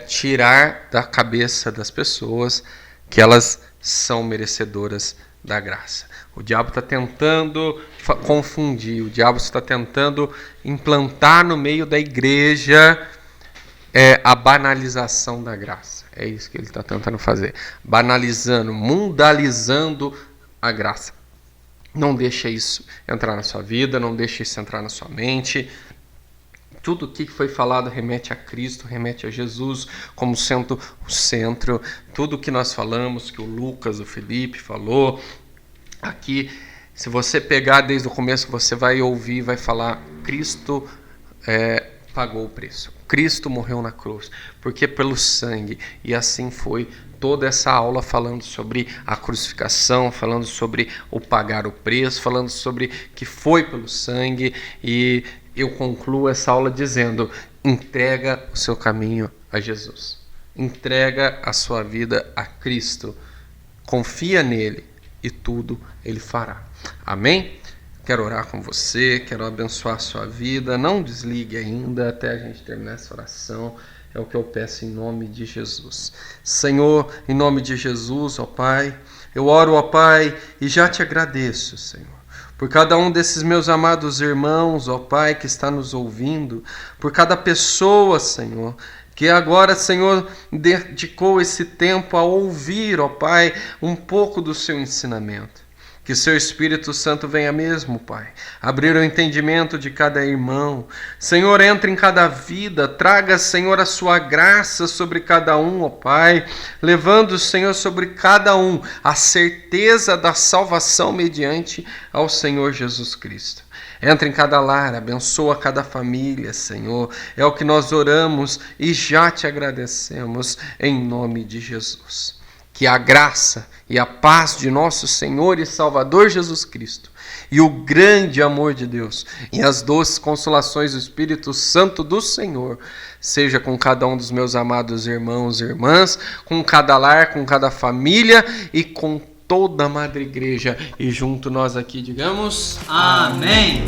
tirar da cabeça das pessoas que elas são merecedoras da graça. O diabo está tentando confundir, o diabo está tentando implantar no meio da igreja a banalização da graça. É isso que ele está tentando fazer. Banalizando, mundalizando a graça. Não deixa isso entrar na sua vida, não deixa isso entrar na sua mente. Tudo o que foi falado remete a Cristo, remete a Jesus como sendo o centro. Tudo o que nós falamos, que o Lucas, o Felipe falou aqui, se você pegar desde o começo, você vai ouvir, vai falar: Cristo pagou o preço. Cristo morreu na cruz, porque pelo sangue. E assim foi toda essa aula falando sobre a crucificação, falando sobre o pagar o preço, falando sobre que foi pelo sangue. E eu concluo essa aula dizendo: entrega o seu caminho a Jesus. Entrega a sua vida a Cristo. Confia nele e tudo ele fará. Amém? Quero orar com você, quero abençoar a sua vida. Não desligue ainda até a gente terminar essa oração. É o que eu peço em nome de Jesus. Senhor, em nome de Jesus, ó Pai, eu oro, ó Pai, e já te agradeço, Senhor, por cada um desses meus amados irmãos, ó Pai, que está nos ouvindo, por cada pessoa, Senhor, que agora, Senhor, dedicou esse tempo a ouvir, ó Pai, um pouco do seu ensinamento. Que seu Espírito Santo venha mesmo, Pai, abrir o entendimento de cada irmão. Senhor, entre em cada vida, traga, Senhor, a sua graça sobre cada um, ó Pai, levando, Senhor, sobre cada um a certeza da salvação mediante ao Senhor Jesus Cristo. Entra em cada lar, abençoa cada família, Senhor. É o que nós oramos e já te agradecemos em nome de Jesus. Que a graça e a paz de nosso Senhor e Salvador Jesus Cristo e o grande amor de Deus e as doces consolações do Espírito Santo do Senhor seja com cada um dos meus amados irmãos e irmãs, com cada lar, com cada família e com toda a Madre Igreja. E junto nós aqui digamos: Amém!